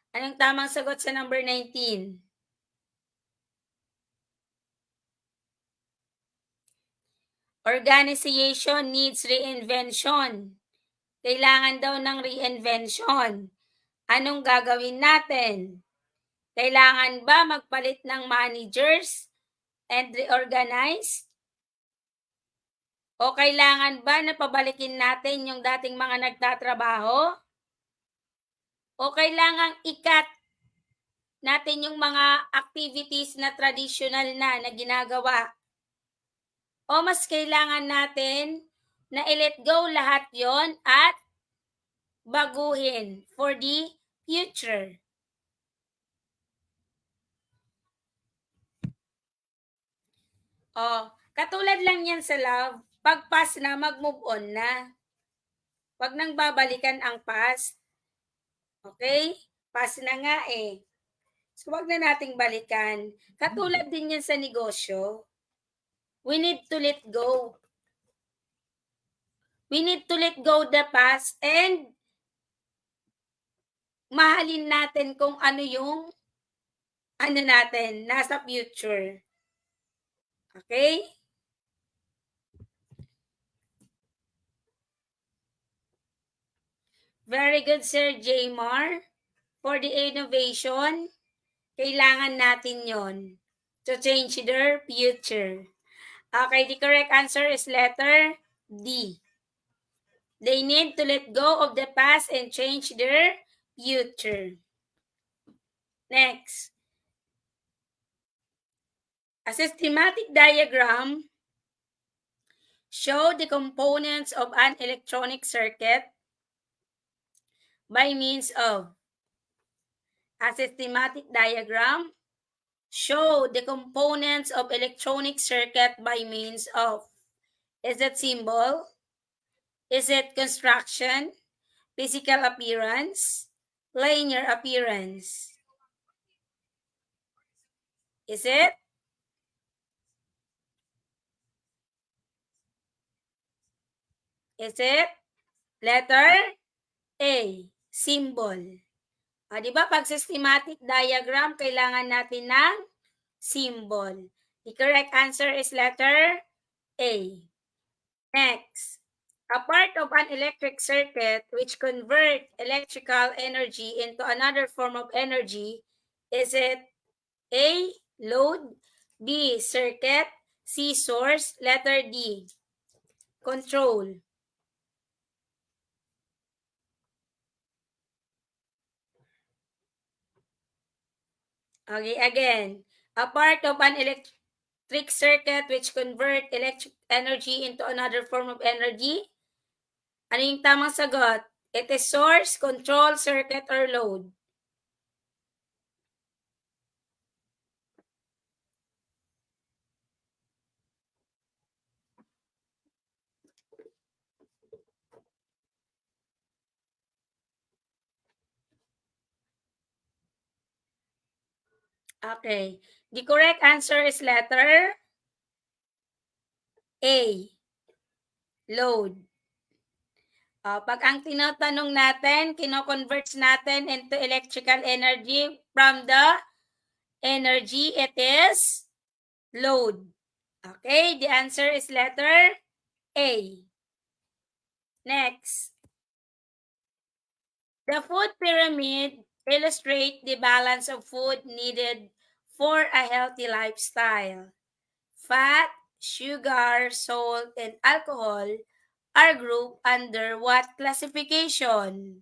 Anong tamang sagot sa number 19? Organization needs reinvention. Kailangan daw ng reinvention. Anong gagawin natin? Kailangan ba magpalit ng managers and reorganize? O kailangan ba na pabalikin natin yung dating mga nagtatrabaho? O kailangan ikat natin yung mga activities na traditional na ginagawa? O mas kailangan natin na i-let go lahat yon at baguhin for the future? Katulad lang yan sa love, pag pass na, mag-move on na. Huwag nang babalikan ang past. Okay? Pass na nga eh. So, huwag na nating balikan. Katulad din yan sa negosyo. We need to let go. We need to let go the past and mahalin natin kung ano yung natin, nasa future. Okay? Very good, Sir Jmar. For the innovation, kailangan natin yon to change their future. Okay, the correct answer is letter D. They need to let go of the past and change their future. Next. A systematic diagram show the components of an electronic circuit by means of a systematic diagram Show the components of electronic circuit by means of. Is it symbol? Is it construction? Physical appearance? Linear appearance? Is it? Is it? Letter A, symbol. O, di ba, pag systematic diagram, kailangan natin ng symbol. The correct answer is letter A. Next, a part of an electric circuit which convert electrical energy into another form of energy, is it A, load, B, circuit, C, source, letter D, control. Okay, again, a part of an electric circuit which convert electric energy into another form of energy. Ano yung tamang sagot? It is source, control, circuit, or load. Okay. The correct answer is letter A, load. Pag ang tinatanong natin, kino-converts natin into electrical energy from the energy, it is load. Okay, the answer is letter A. Next. The food pyramid illustrates the balance of food needed for a healthy lifestyle. Fat, sugar, salt, and alcohol are grouped under what classification?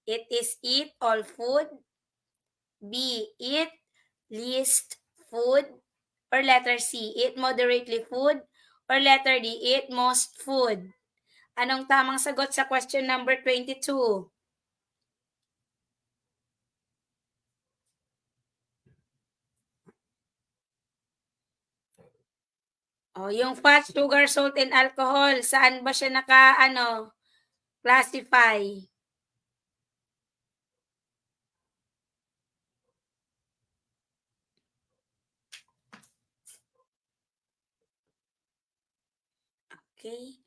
It is eat all food, B, eat least food, or letter C, eat moderately food, or letter D, eat most food. Anong tamang sagot sa question number 22? Yung fat, sugar, salt, and alcohol, saan ba siya classify? Okay.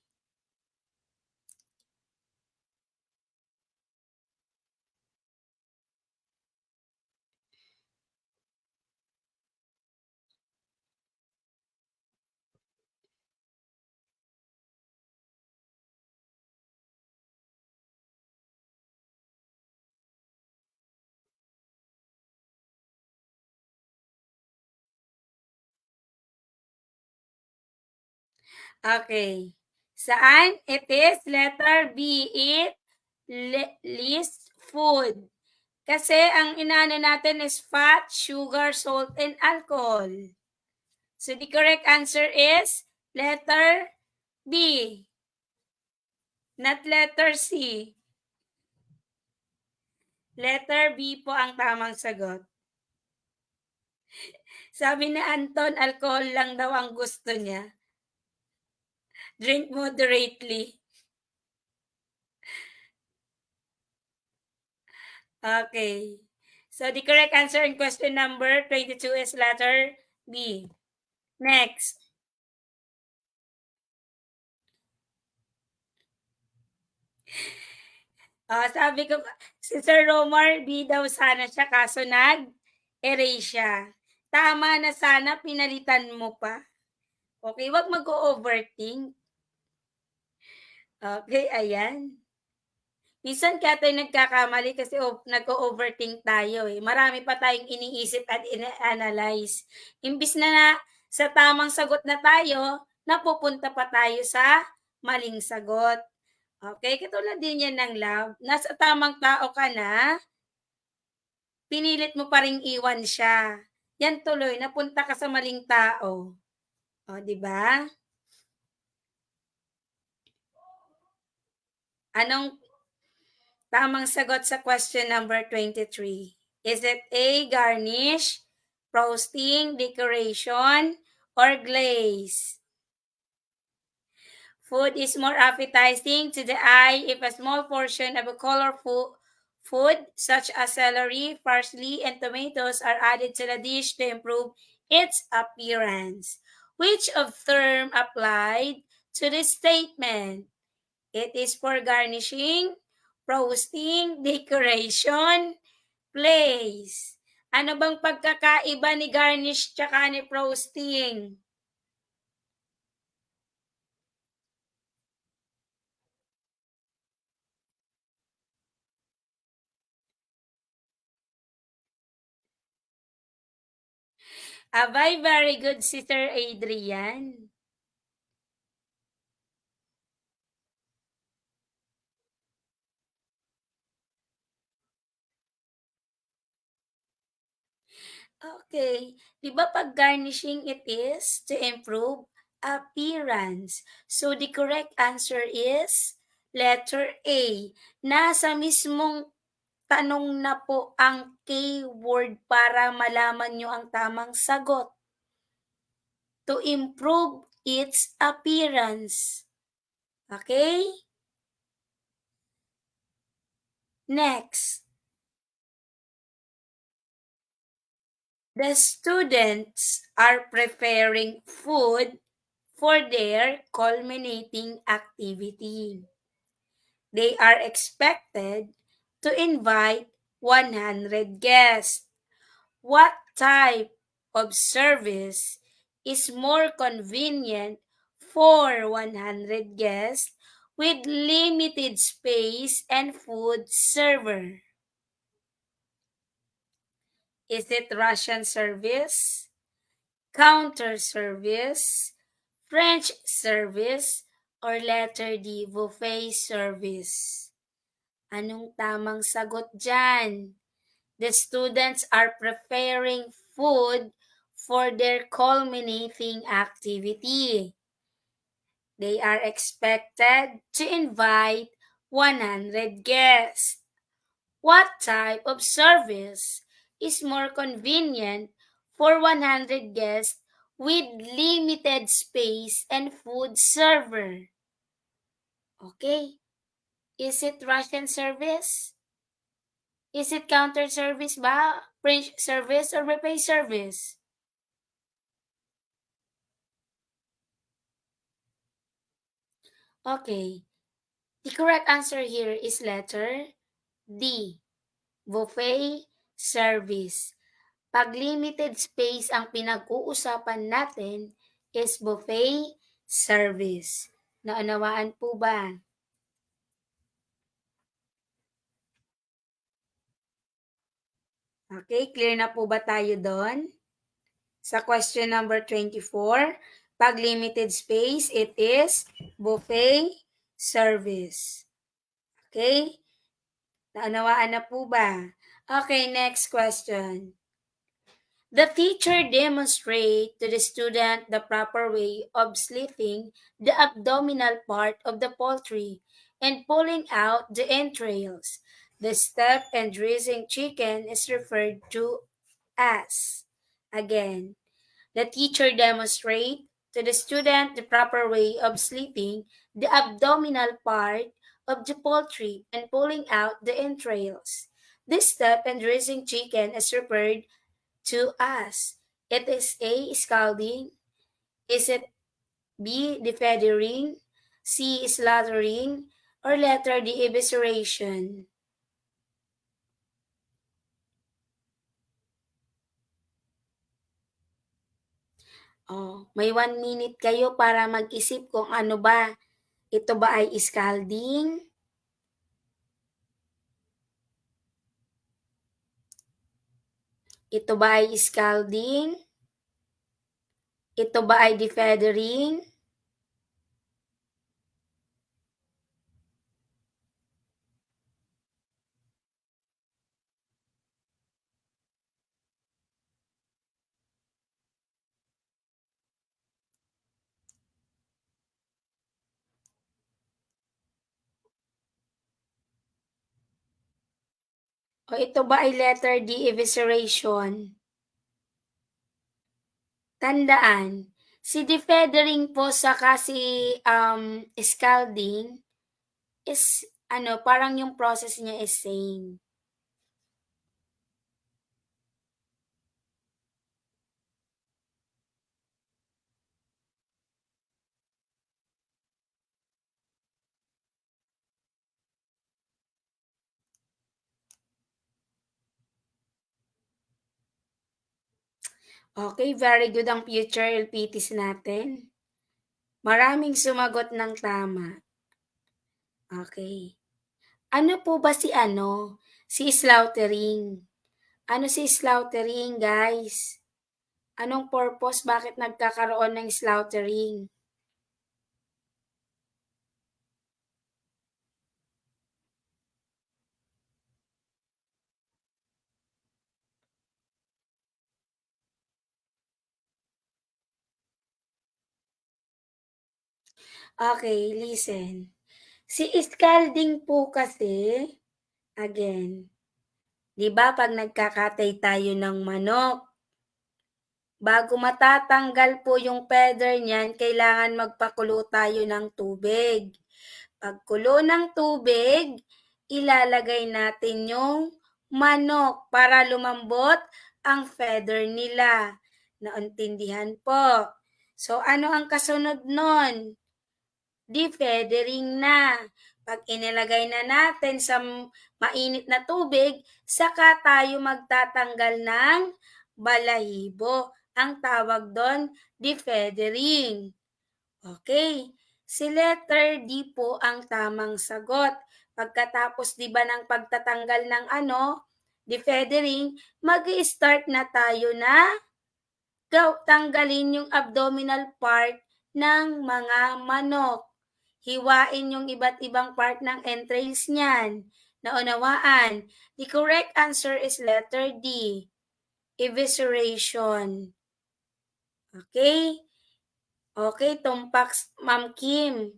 Okay. Saan? It is letter B, eat least food. Kasi ang inaano natin is fat, sugar, salt, and alcohol. So the correct answer is letter B, not letter C. Letter B po ang tamang sagot. Sabi ni Anton, alcohol lang daw ang gusto niya. Drink moderately. Okay. So the correct answer in question number 22 is letter B. Next. Sabi ko, si Sir Romar, B daw sana siya, kaso nag-erase siya. Tama na sana, pinalitan mo pa. Okay, wag mag-overthink. Okay, ayan. Minsan kaya tayo nagkakamali kasi nag-overthink tayo eh. Marami pa tayong iniisip at ina-analyze. Imbis na sa tamang sagot na tayo, napupunta pa tayo sa maling sagot. Okay, katulad din yan ng love. Nasa tamang tao ka na, pinilit mo pa ring iwan siya. Yan tuloy, napunta ka sa maling tao. O, di ba? Anong tamang sagot sa question number 23? Is it A, garnish, frosting, decoration, or glaze. Food is more appetizing to the eye if a small portion of a colorful food, such as celery, parsley, and tomatoes, are added to the dish to improve its appearance. Which of term applied to this statement? It is for garnishing, frosting, decoration, glaze. Ano bang pagkakaiba ni garnish tsaka ni frosting? Abay, very good, Sister Adrian. Okay. Di ba pag garnishing it is to improve appearance. So the correct answer is letter A. Nasa mismong tanong na po ang keyword para malaman nyo ang tamang sagot. To improve its appearance. Okay? Next. The students are preparing food for their culminating activity. They are expected to invite 100 guests. What type of service is more convenient for 100 guests with limited space and food server? Is it Russian service, counter service, French service, or letter D, buffet service? Anong tamang sagot dyan? The students are preparing food for their culminating activity. They are expected to invite 100 guests. What type of service is more convenient for 100 guests with limited space and food server? Okay. Is it Russian service? Is it counter service ba? French service or buffet service? Okay. The correct answer here is letter D. Buffet service. Pag limited space ang pinag-uusapan natin is buffet service. Naunawaan po ba? Okay, clear na po ba tayo doon? Sa question number 24, pag limited space, it is buffet service. Okay? Naunawaan na po ba? Okay, next question. The teacher demonstrates to the student the proper way of slitting the abdominal part of the poultry and pulling out the entrails. The step and dressing chicken is referred to as. Again, the teacher demonstrates to the student the proper way of slitting the abdominal part of the poultry and pulling out the entrails. This step and dressing chicken is referred to us. It is A, scalding. Is it B, defeathering? C, slaughtering? Or letter D, evisceration? Oh, may 1 minute kayo para mag-isip kung ano ba. Ito ba ay scalding? Ito ba ay scalding? Ito ba ay defeathering? O ito ba ay letter D, evisceration? Tandaan, si defeathering po saka si scalding is parang yung process niya is same. Okay, very good ang future LPTs natin. Maraming sumagot ng tama. Okay. Ano po ba si slaughtering? Ano si slaughtering, guys? Anong purpose? Bakit nagkakaroon ng slaughtering? Okay, listen. Si scalding po kasi, again, di ba pag nagkakatay tayo ng manok, bago matatanggal po yung feather niyan, kailangan magpakulo tayo ng tubig. Pagkulo ng tubig, ilalagay natin yung manok para lumambot ang feather nila. Naintindihan po. So, ano ang kasunod nun? Defeathering na. Pag inilagay na natin sa mainit na tubig, saka tayo magtatanggal ng balahibo. Ang tawag doon, defeathering. Okay. Si letter D po ang tamang sagot. Pagkatapos 'di ba ng pagtatanggal ng defeathering, mag-i-start na tayo na tanggalin yung abdominal part ng mga manok. Hiwain yung iba't ibang part ng entrails niyan. Naunawaan. The correct answer is letter D, evisceration. Okay? Okay, tumpak, Ma'am Kim.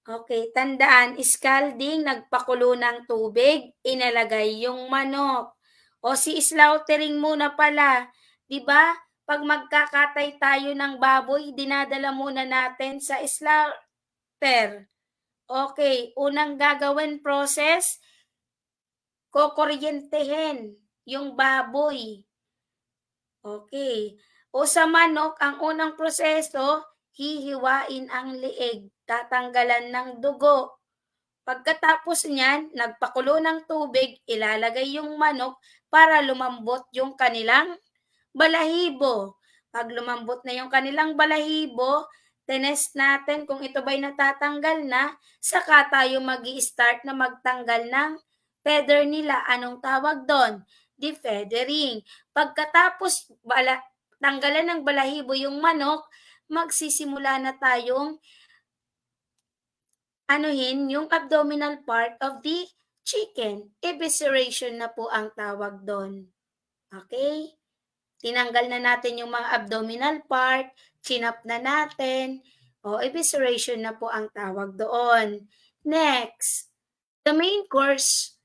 Okay, tandaan, scalding, nagpakulo ng tubig, inalagay yung manok. O si slaughtering muna pala, 'di ba? Pag magkakatay tayo ng baboy, dinadala muna natin sa slaughter. Okay, unang gagawin process, kokoryentehin yung baboy. Okay. O sa manok, ang unang proseso, hihiwain ang leeg, tatanggalan ng dugo. Pagkatapos niyan, nagpakulo ng tubig, ilalagay yung manok para lumambot yung kanilang balahibo. Pag lumambot na yung kanilang balahibo, tinest natin kung ito ba'y natatanggal na, saka tayo mag-i-start na magtanggal ng feather nila. Anong tawag doon? Defeathering. Pagkatapos tanggalan ng balahibo yung manok, magsisimula na tayong yung abdominal part of the chicken. Evisceration na po ang tawag doon. Okay? Tinanggal na natin yung mga abdominal part, chinap na natin, evisceration na po ang tawag doon. Next, the main course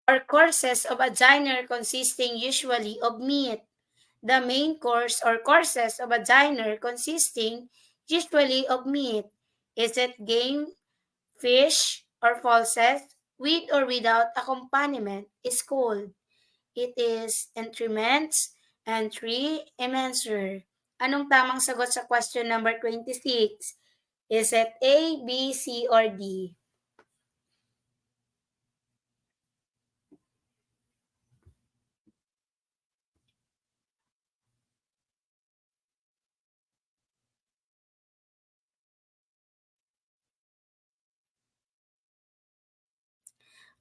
or courses of a diner consisting usually of meat. The main course or courses of a diner consisting usually of meat. Is it game, fish, or pulses, with or without accompaniment, is called? It is entrements, entry, emensure. Anong tamang sagot sa question number 26? Is it A, B, C, or D?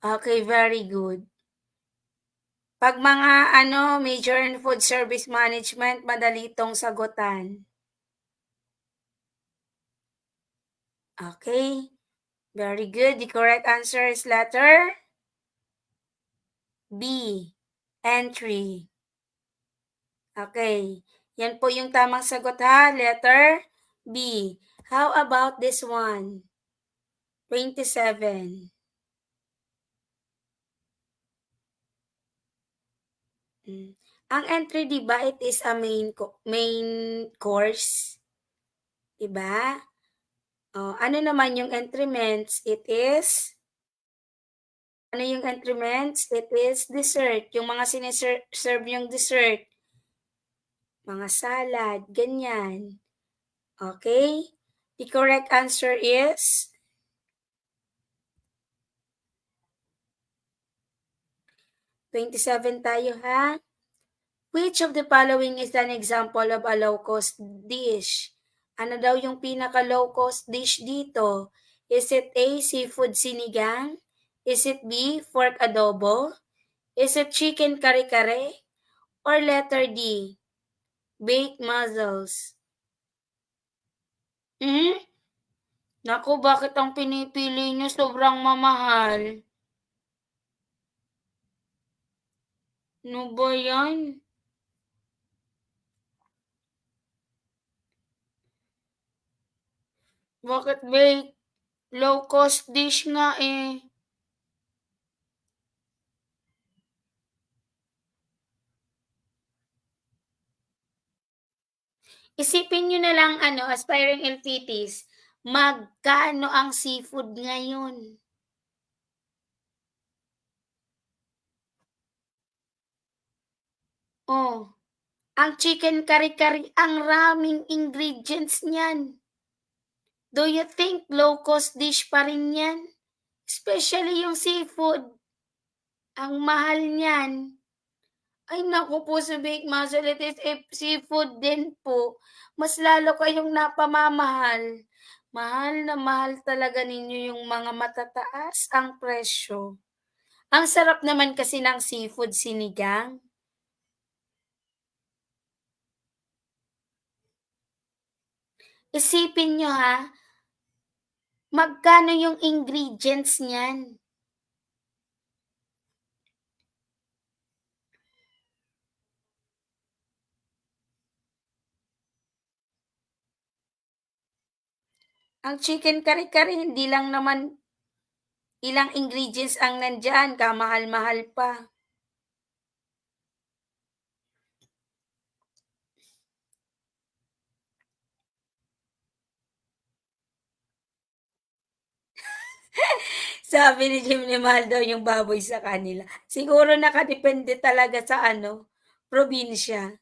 Okay, very good. Pag mga major in food service management, madali itong sagutan. Okay, very good. The correct answer is letter B, entry. Okay, yan po yung tamang sagot ha, letter B. How about this one? 27. Ang entry, di ba, it is a main course. Di ba? Ano naman yung entriments? Ano yung entriments? It is dessert. Yung mga siniserve yung dessert. Mga salad, ganyan. Okay? The correct answer is 27 tayo, ha? Which of the following is an example of a low-cost dish? Ano daw yung pinaka-low-cost dish dito? Is it A, seafood sinigang? Is it B, pork adobo? Is it chicken kare-kare? Or letter D, baked mussels? Naku, bakit ang pinipili nyo sobrang mamahal? Ano ba yan? Bakit baked? Low-cost dish nga eh. Isipin nyo na lang, aspiring LPTs, magkano ang seafood ngayon? Oh, ang chicken kare-kare, ang raming ingredients niyan. Do you think low-cost dish pa rin yan? Especially yung seafood. Ang mahal niyan. Ay naku po, sa baked mussel, it is seafood din po. Mas lalo kayong napamamahal. Mahal na mahal talaga ninyo yung mga matataas ang presyo. Ang sarap naman kasi ng seafood sinigang. Isipin nyo, ha, magkano yung ingredients niyan? Ang chicken kare-kare, hindi lang naman ilang ingredients ang nandyan, kamahal-mahal pa. Sabi ni Jimmy, mahal daw yung baboy sa kanila. Siguro nakadepende talaga sa probinsya.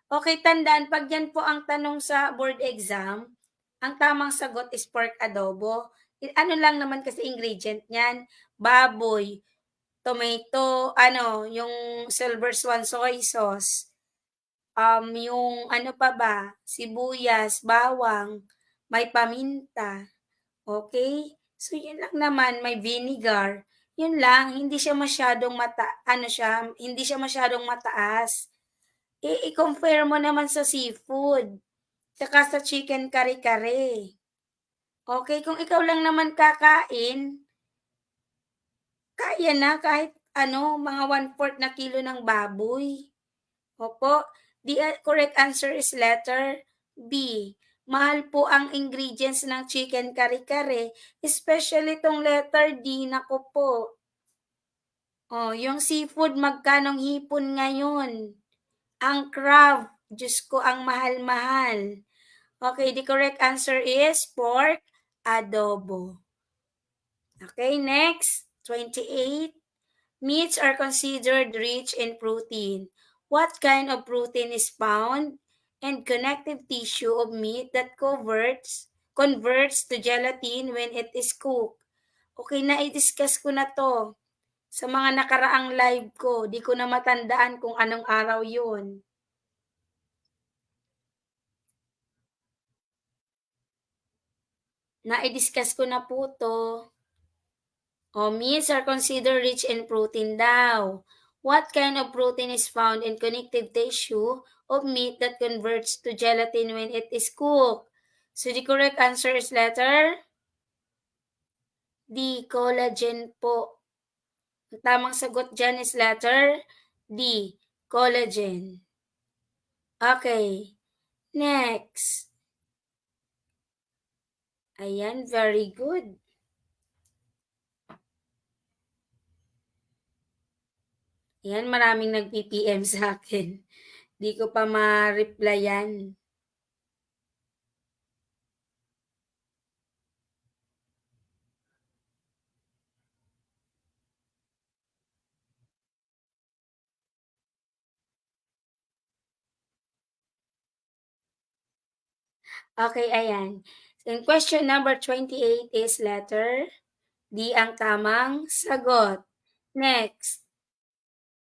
Okay, tandaan, pag yan po ang tanong sa board exam, ang tamang sagot is pork adobo. Ano lang naman kasi ingredient niyan? Baboy, tomato, yung silver swan soy sauce, yung ano pa ba, sibuyas, bawang, may paminta. Okay? So, yun lang naman, may vinegar. Yun lang, hindi siya masyadong hindi siya masyadong mataas. I-compare mo naman sa seafood, tsaka sa chicken kare-kare. Okay, kung ikaw lang naman kakain, kaya na kahit mga 1/4 na kilo ng baboy. Opo, the correct answer is letter B. Mahal po ang ingredients ng chicken kare-kare, especially tong letter D, nako po. Yung seafood, magkanong hipon ngayon? Ang crab, Diyos ko, ang mahal-mahal. Okay, the correct answer is pork adobo. Okay, next, 28. Meats are considered rich in protein. What kind of protein is found in connective tissue of meat that converts to gelatin when it is cooked? Okay, na-discuss ko na to sa mga nakaraang live ko. Di ko na matandaan kung anong araw yun. Na-discuss ko na po to. Meats are considered rich in protein daw. What kind of protein is found in connective tissue of meat that converts to gelatin when it is cooked? So the correct answer is letter D, collagen po. Ang tamang sagot dyan is letter D, collagen. Okay, next. Ayan, very good. Yan, maraming nag-PPM sa akin. Di ko pa ma-replyan. Okay, ayan. And question number 28 is letter D ang tamang sagot. Next.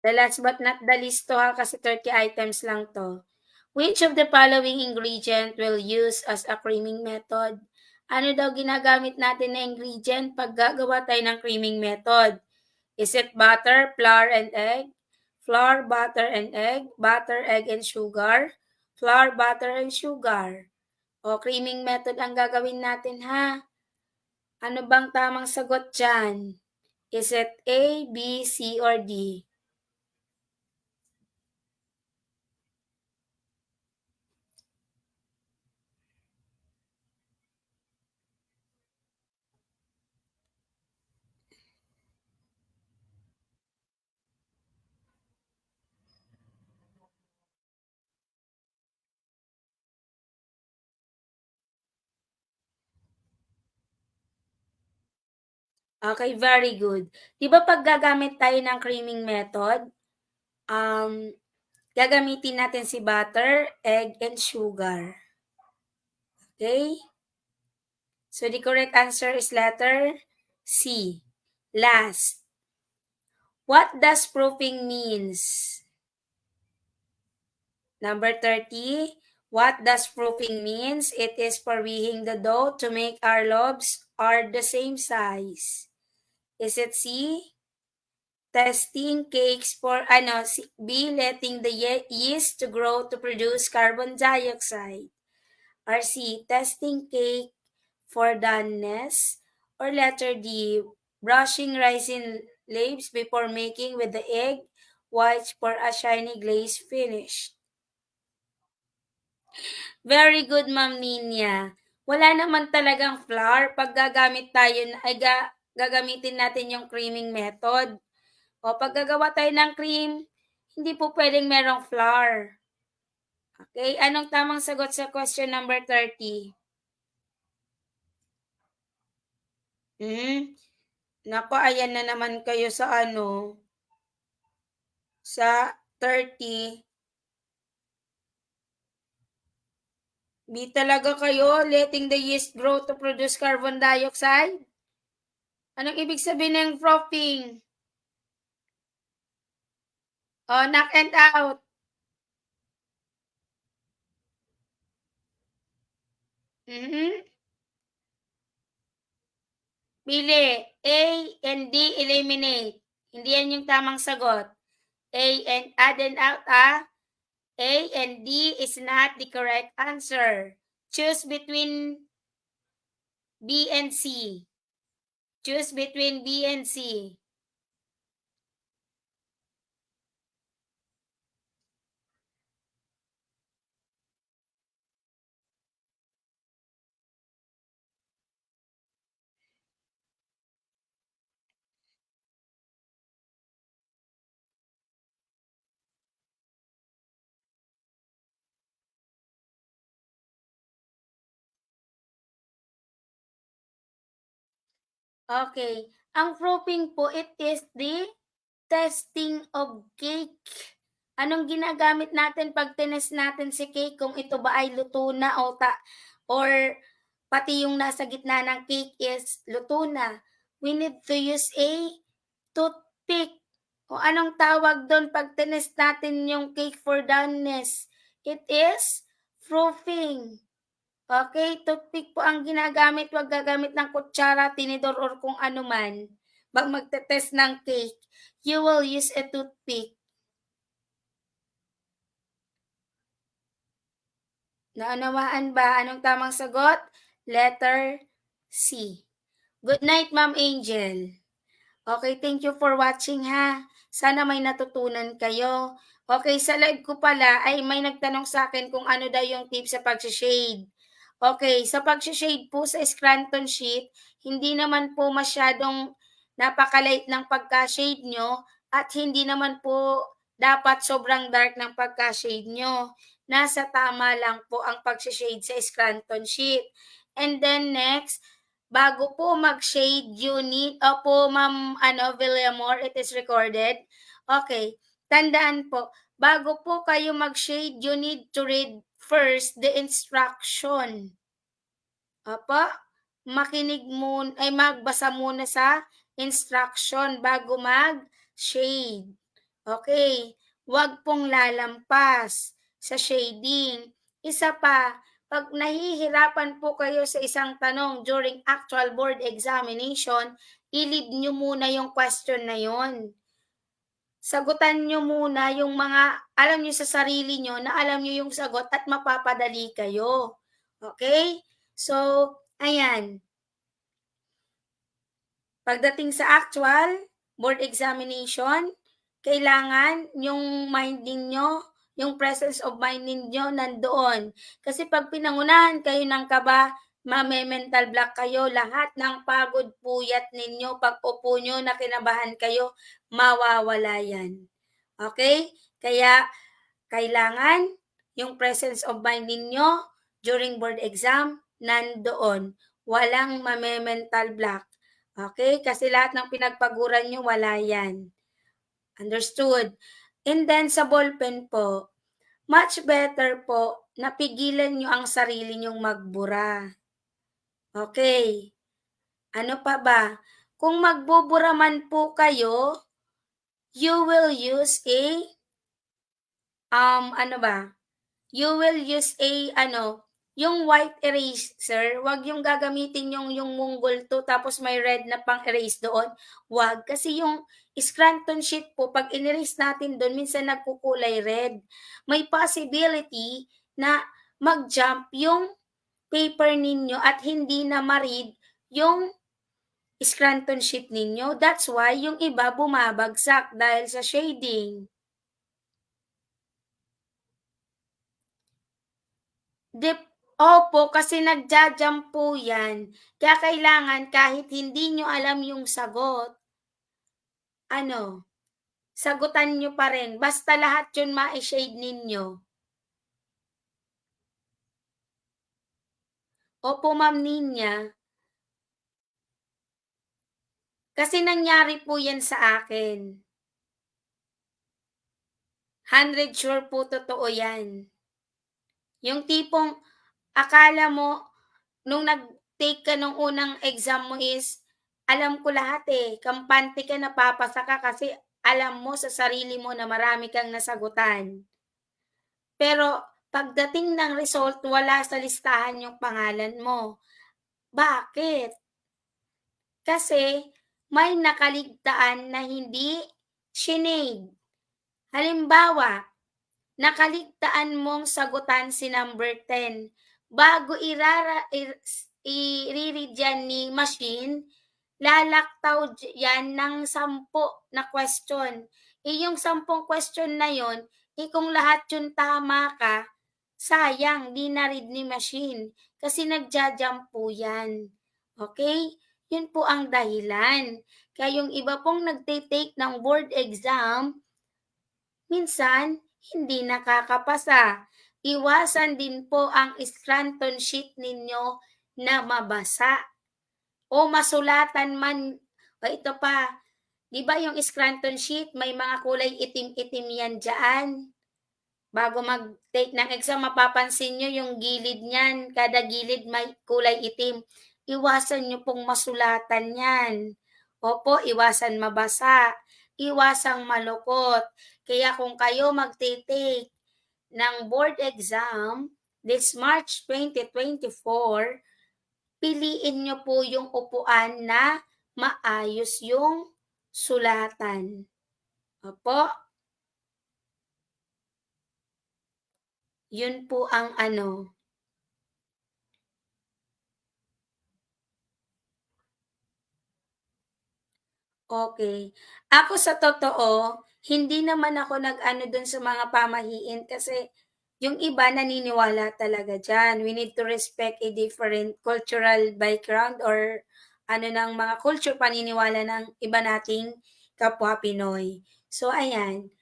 The last but not the least to ha, kasi 30 items lang to. Which of the following ingredient will use as a creaming method? Ano daw ginagamit natin na ingredient pag gagawa tayo ng creaming method? Is it butter, flour, and egg? Flour, butter, and egg? Butter, egg, and sugar? Flour, butter, and sugar? O creaming method ang gagawin natin ha. Ano bang tamang sagot dyan? Is it A, B, C, or D? Okay, very good. 'Di ba pag gagamit tayo ng creaming method, um, gagamitin natin si butter, egg, and sugar. Okay? So the correct answer is letter C. Last. What does proofing means? Number 30. What does proofing means? It is parrying the dough to make our loaves are the same size. Is it C? Testing cakes for B, letting the yeast to grow to produce carbon dioxide. Or C, testing cake for doneness. Or letter D, brushing resin leaves before making with the egg whites for a shiny glaze finish. Very good, Ma'am Ninya. Wala naman talagang flour pag gagamit tayo ay gagamitin natin yung creaming method. O pag gagawa tayo ng cream, hindi po pwedeng merong flour. Okay, anong tamang sagot sa question number 30? Nako, ayan na naman kayo sa sa 30. Di talaga kayo letting the yeast grow to produce carbon dioxide? Anong ibig sabihin ng frothing? Oh, knock and out. Pili. A and D, eliminate. Hindi yan yung tamang sagot. A and add and out, A and D is not the correct answer. Choose between B and C. Choose between B and C. Okay. Ang proofing po, it is the testing of cake. Anong ginagamit natin pag tinest natin si cake kung ito ba ay luto na or pati yung nasa gitna ng cake is luto na? We need to use a toothpick. O anong tawag doon pag tinest natin yung cake for doneness? It is proofing. Okay, toothpick po ang ginagamit, huwag gagamit ng kutsara, tinidor, or kung ano man. Pag magte-test ng cake, you will use a toothpick. Naunawaan ba? Anong tamang sagot? Letter C. Good night, Ma'am Angel. Okay, thank you for watching ha. Sana may natutunan kayo. Okay, sa live ko pala ay may nagtanong sa akin kung ano daw yung tips sa pag-shade. Okay, sa pag-shade po sa Scranton sheet, hindi naman po masyadong napakalight ng pagka-shade nyo at hindi naman po dapat sobrang dark ng pagka-shade nyo. Nasa tama lang po ang pag-shade sa Scranton sheet. And then next, bago po mag-shade, you need, opo ma'am Villamor, it is recorded. Okay, tandaan po, bago po kayo mag-shade, you need to read first the instruction. Opo, makinig muna, ay magbasa muna sa instruction bago mag-shade. Okay, huwag pong lalampas sa shading. Isa pa, pag nahihirapan po kayo sa isang tanong during actual board examination, i-leave nyo muna yung question na yon. Sagutan nyo muna yung mga alam nyo sa sarili nyo na alam nyo yung sagot at mapapadali kayo. Okay? So, ayan. Pagdating sa actual board examination, kailangan yung mind ninyo, yung presence of mind ninyo nandoon. Kasi pag pinangunahan kayo ng kaba, mame-mental block kayo, lahat ng pagod puyat ninyo, pag upo nyo na kinabahan kayo, mawawala yan. Okay? Kaya, kailangan yung presence of mind ninyo during board exam, nandoon. Walang mame-mental block. Okay? Kasi lahat ng pinagpaguran nyo, wala yan. Understood? And then sa ballpen po, much better po na pigilan nyo ang sarili nyong magbura. Okay. Ano pa ba? Kung magbubura man po kayo, you will use a you will use a yung white eraser, wag yung gagamitin yung munggol to tapos may red na pang erase doon. Wag, kasi yung Scranton sheet po, pag in-erase natin doon, minsan nagkukulay red. May possibility na mag-jump yung paper ninyo at hindi na ma-read yung Scranton sheet ninyo. That's why yung iba bumabagsak dahil sa shading. Opo, kasi nagja-jump po yan. Kaya kailangan kahit hindi nyo alam yung sagot, sagutan nyo pa rin. Basta lahat yun ma-shade ninyo. Opo, Ma'am Ninya. Kasi nangyari po yan sa akin. 100 sure po totoo yan. Yung tipong akala mo, nung nag-take ka nung unang exam mo is, alam ko lahat kampante ka, napapasa ka kasi alam mo sa sarili mo na marami kang nasagutan. Pero pagdating ng result, wala sa listahan yung pangalan mo. Bakit? Kasi may nakaligtaan na hindi shinade. Halimbawa, nakaligtaan mong sagutan si number 10. Bago i-read yan ni machine, lalaktaw yan ng 10 na question. Yung 10 question na yon, kung lahat yun tama ka, sayang, di na-read ni machine. Kasi nagja-jump po yan. Okay? Yun po ang dahilan. Kaya yung iba pong nagtitake ng board exam, minsan, hindi nakakapasa. Iwasan din po ang Scranton sheet ninyo na mabasa. O masulatan man, o ito pa, di ba yung Scranton sheet, may mga kulay itim-itim yan dyan. Bago mag-take ng exam, mapapansin nyo yung gilid niyan, kada gilid may kulay itim. Iwasan nyo pong masulatan yan. Opo, iwasan mabasa. Iwasang malukot. Kaya kung kayo magte-take ng board exam this March 2024, piliin nyo po yung upuan na maayos yung sulatan. Opo. Yun po ang Okay. Ako sa totoo, hindi naman ako nag-ano dun sa mga pamahiin kasi yung iba naniniwala talaga dyan. We need to respect a different cultural background or ng mga culture paniniwala ng iba nating kapwa Pinoy. So ayan,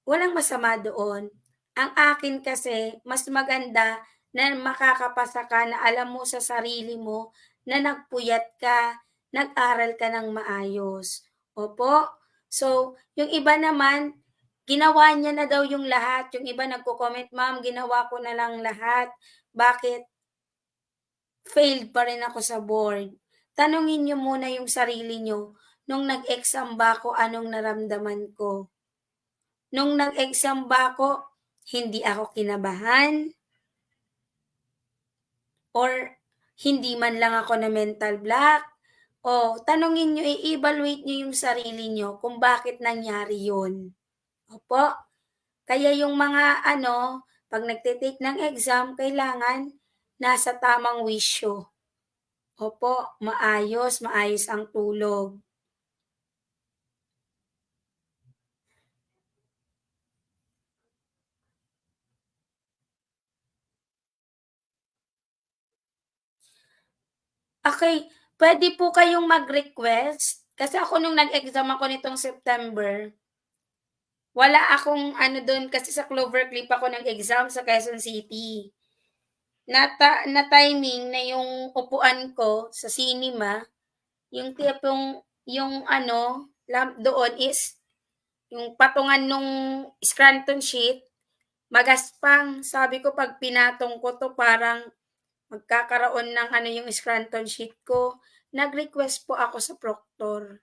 walang masama doon. Ang akin kasi mas maganda na makakapasa ka na alam mo sa sarili mo na nagpuyat ka, nag-aral ka ng maayos. Opo. So, yung iba naman, ginawa niya na daw yung lahat. Yung iba nagko-comment, "Ma'am, ginawa ko na lang lahat. Bakit failed pa rin ako sa board?" Tanungin niyo muna yung sarili niyo, nung nag-exam ba ako, anong naramdaman ko? Nung nag-exam ba ako, hindi ako kinabahan or hindi man lang ako na mental block? O tanungin niyo, i-evaluate niyo yung sarili niyo kung bakit nangyari yun. Opo, kaya yung mga ano, 'pag nagte-take ng exam kailangan nasa tamang wisyo. Opo, maayos, maayos ang tulog. Okey, puwede po kayong mag-request, kasi ako nung nag-exam ako nitong September, wala akong ano dun kasi sa Clovercliff ako nag-exam sa Quezon City. Na-timing na yung upuan ko sa cinema, yung tipong yung ano, doon is yung patungan nung Scranton sheet magaspang. Sabi ko 'pag pinatong ko 'to parang magkakaroon ng ano yung Scranton sheet ko. Nag-request po ako sa proctor,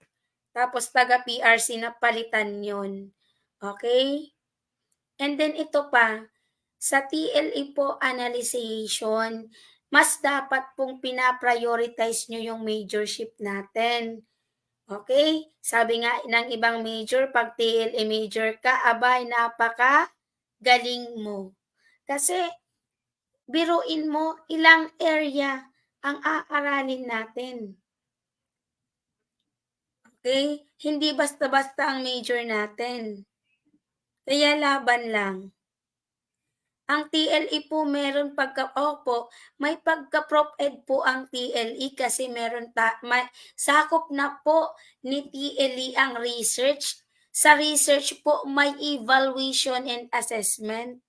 tapos taga PRC na palitan yun, okey? And then ito pa, sa TLE po analyzation, mas dapat pong pina-prioritize niyo yung majorship natin, okey? Sabi nga ng ibang major 'pag TLE major ka, abay napakagaling mo. Kasi biruin mo ilang area ang aaralin natin, okey? Hindi basta-basta ang major natin, kaya laban lang. Ang TLE po meron opo, may pagka-Prop Ed po ang TLE kasi meron sakop na po ni TLE ang research. Sa research po may evaluation and assessment.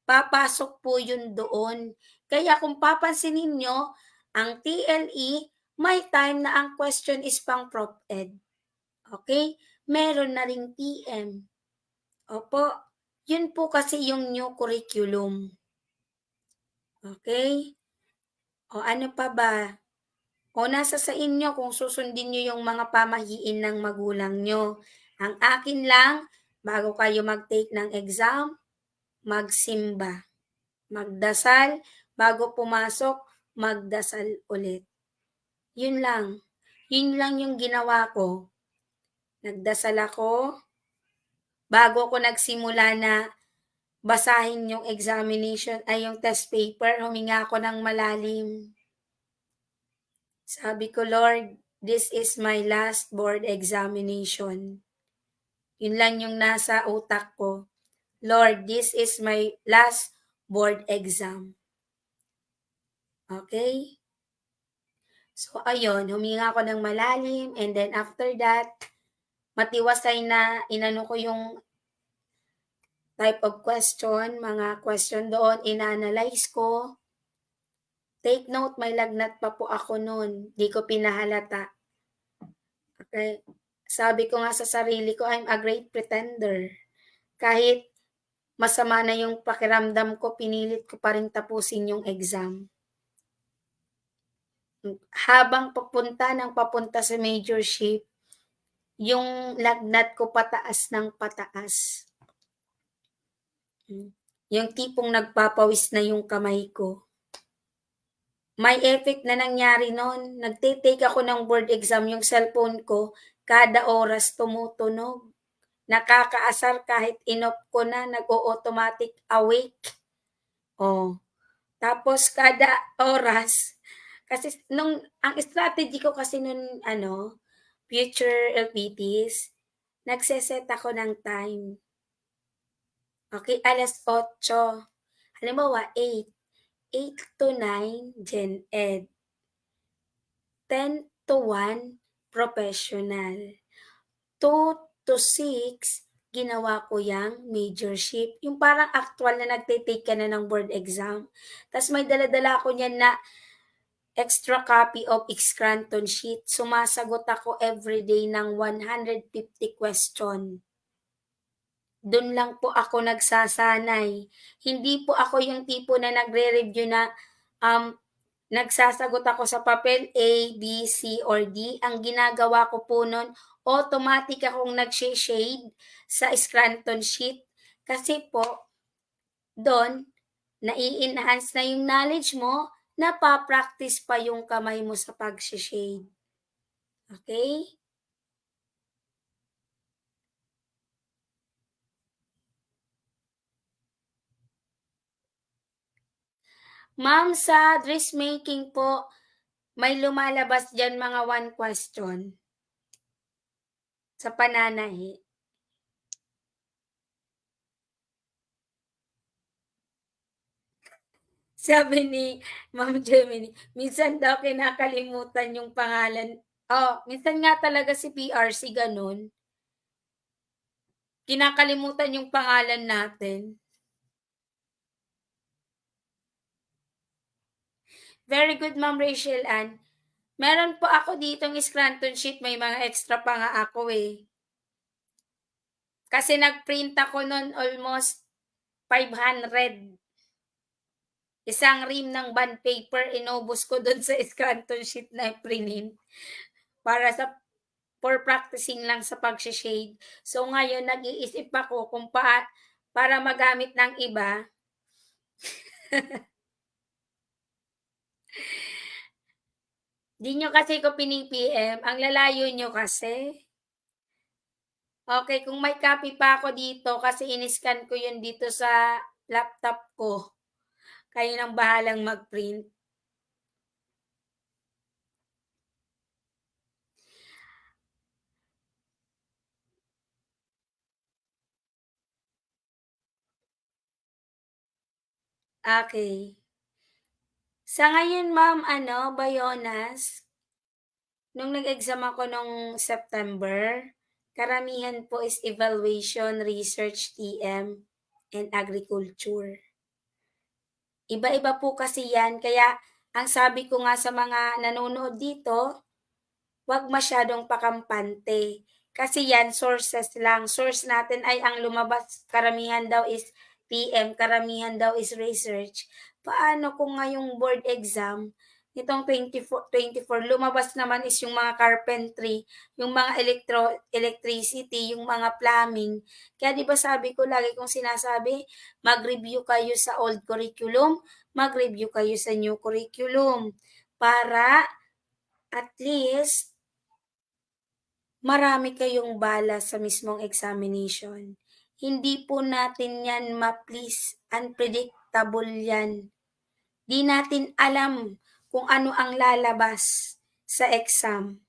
Papasok po yun doon. Kaya kung papansinin niyo, ang TLE may time na ang question is pang Prop Ed. Okay? Meron na ring PM. Opo, yun po kasi yung new curriculum. Okay? O ano pa ba? O nasa sa inyo kung susundin niyo yung mga pamahiin ng magulang niyo. Ang akin lang, bago kayo mag-take ng exam, magsimba. Magdasal, bago pumasok, magdasal ulit. Yun lang. Yun lang yung ginawa ko. Nagdasal ako, bago ko nagsimula na basahin yung examination ay yung test paper, huminga ako ng malalim. Sabi ko, Lord, this is my last board examination. Yun lang yung nasa utak ko. Lord, this is my last board exam. Okay? So, ayun, huminga ako ng malalim and then after that, matiwasay na inano ko yung type of question, mga question doon, ina-analyze ko. Take note, may lagnat pa po ako noon. Di ko pinahalata. Okay. Sabi ko nga sa sarili ko, I'm a great pretender. Kahit masama na yung pakiramdam ko, pinilit ko pa rin tapusin yung exam. Habang papunta sa majorship, yung lagnat ko pataas ng pataas. Yung tipong nagpapawis na yung kamay ko. May effect na nangyari noon. Nagte-take ako ng board exam, yung cellphone ko, kada oras tumutunog. Nakakaasar kahit in-off ko na, nag-o-automatic awake. Oh. Tapos kada oras, kasi ang strategy ko kasi nung future LPTs, nagse-set ako ng time. Okay, 8:00. Halimbawa, 8 to 9, Gen Ed. 10 to 1, professional. 2 to 6, ginawa ko yang majorship. Yung parang actual na nagte-take ka na ng board exam. Tapos may dala-dala ako niyan na extra copy of Scranton sheet. Sumasagot ako everyday ng 150 question. Doon lang po ako nagsasanay. Hindi po ako yung tipo na nagre-review na nagsasagot ako sa papel A, B, C, or D. Ang ginagawa ko po nun, automatic akong nag-shade sa Scranton sheet. Kasi po, doon, nai-enhance na yung knowledge mo, napapractice pa yung kamay mo sa pag-shade. Okay? Ma'am, sa dressmaking po, may lumalabas dyan mga 1 question sa pananahi. Sabi ni Ma'am Gemini, minsan daw kinakalimutan yung pangalan. Minsan nga talaga si PRC ganun. Kinakalimutan yung pangalan natin. Very good, Ma'am Rachel Ann. Meron po ako ditong Scranton sheet, may mga extra pa nga ako eh. Kasi nag-print ako nun almost 500. Isang ream ng bond paper, inubos ko doon sa Scranton sheet na printin para sa for practicing lang sa pag-shade. So ngayon, nag-iisip ako kung para magamit ng iba. Di nyo kasi ko pini-PM. Ang lalayo nyo kasi. Okay, kung may copy pa ako dito kasi in-scan ko yun dito sa laptop ko. Kayo nang bahalang mag-print. Okay. Sa ngayon, Ma'am, Bayonas, nung nag-exam ako nung September, karamihan po is evaluation, research, TM, and agriculture. Iba-iba po kasi yan, kaya ang sabi ko nga sa mga nanonood dito, wag masyadong pakampante. Kasi yan, sources lang. Source natin ay ang lumabas, karamihan daw is PM, karamihan daw is research. Paano kung ngayong board exam, nitong 24 lumabas naman is yung mga carpentry, yung mga electricity, yung mga plumbing. Kaya di ba sabi ko, lagi kong sinasabi, mag-review kayo sa old curriculum, mag-review kayo sa new curriculum para at least marami kayong bala sa mismong examination. Hindi po natin yan ma-please, unpredictable yan. Di natin alam kung ano ang lalabas sa exam.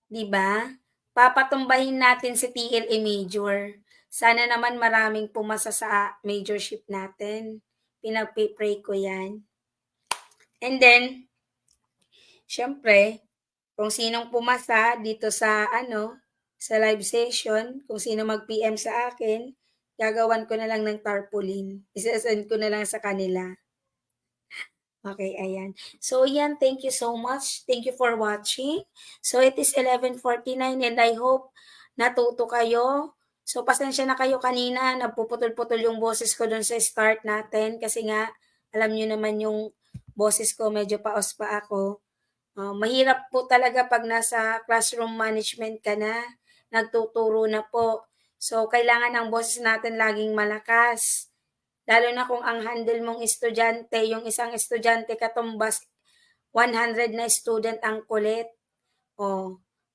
Di ba? Papatumbahin natin si TLE Major. Sana naman maraming pumasa sa majorship natin. Pinagpipray ko yan. And then, syempre, kung sinong pumasa dito sa sa live session, kung sino mag-PM sa akin, gagawan ko na lang ng tarpaulin. Isasend ko na lang sa kanila. Okay, ayan. So, yan, thank you so much. Thank you for watching. So, it is 11:49 and I hope natuto kayo. So, pasensya na kayo kanina, nagpuputol-putol yung boses ko dun sa start natin kasi nga, alam nyo naman yung boses ko, medyo paos pa ako. Mahirap po talaga pag nasa classroom management ka na, nagtuturo na po. So, kailangan ang boses natin laging malakas. Lalo na kung ang handle mong estudyante, yung isang estudyante katumbas 100 na student ang kulit.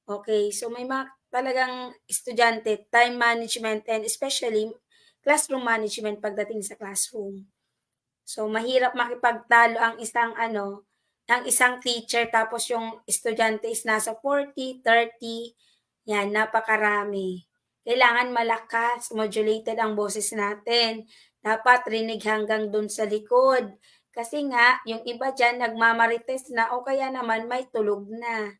Okay. So, may mga talagang estudyante, time management, and especially classroom management pagdating sa classroom. So, mahirap makipagtalo ang isang teacher tapos yung estudyante is nasa 40, 30, yan, napakarami. Kailangan malakas, modulated ang boses natin. Dapat rinig hanggang dun sa likod. Kasi nga, yung iba dyan nagmamarites na o kaya naman may tulog na.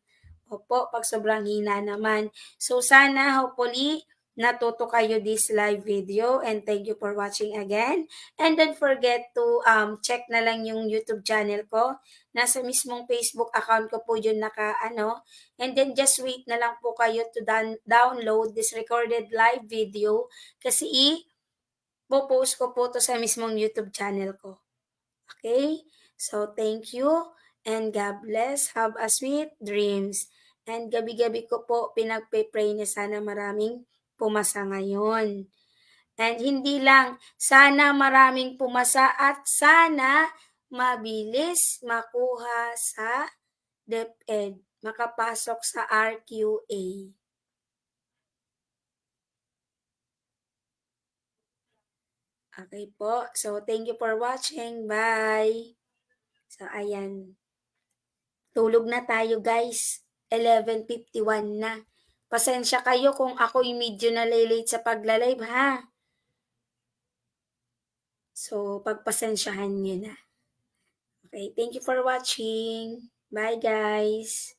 Opo, pag sobrang hina naman. So sana hopefully natuto kayo this live video and thank you for watching again. And don't forget to check na lang yung YouTube channel ko. Nasa mismong Facebook account ko po yun And then just wait na lang po kayo to download this recorded live video kasi popost ko po to sa mismong YouTube channel ko. Okay? So, thank you and God bless. Have a sweet dreams. And gabi-gabi ko po pinagpe-pray na sana maraming pumasa ngayon. And hindi lang, sana maraming pumasa at sana mabilis makuha sa DepEd, makapasok sa RQA. Okay po. So, thank you for watching. Bye! So, ayan. Tulog na tayo guys. 11:51 na. Pasensya kayo kung ako'y medyo na-late sa pagla-live ha. So, pagpasensyahan nyo na. Okay, thank you for watching. Bye guys!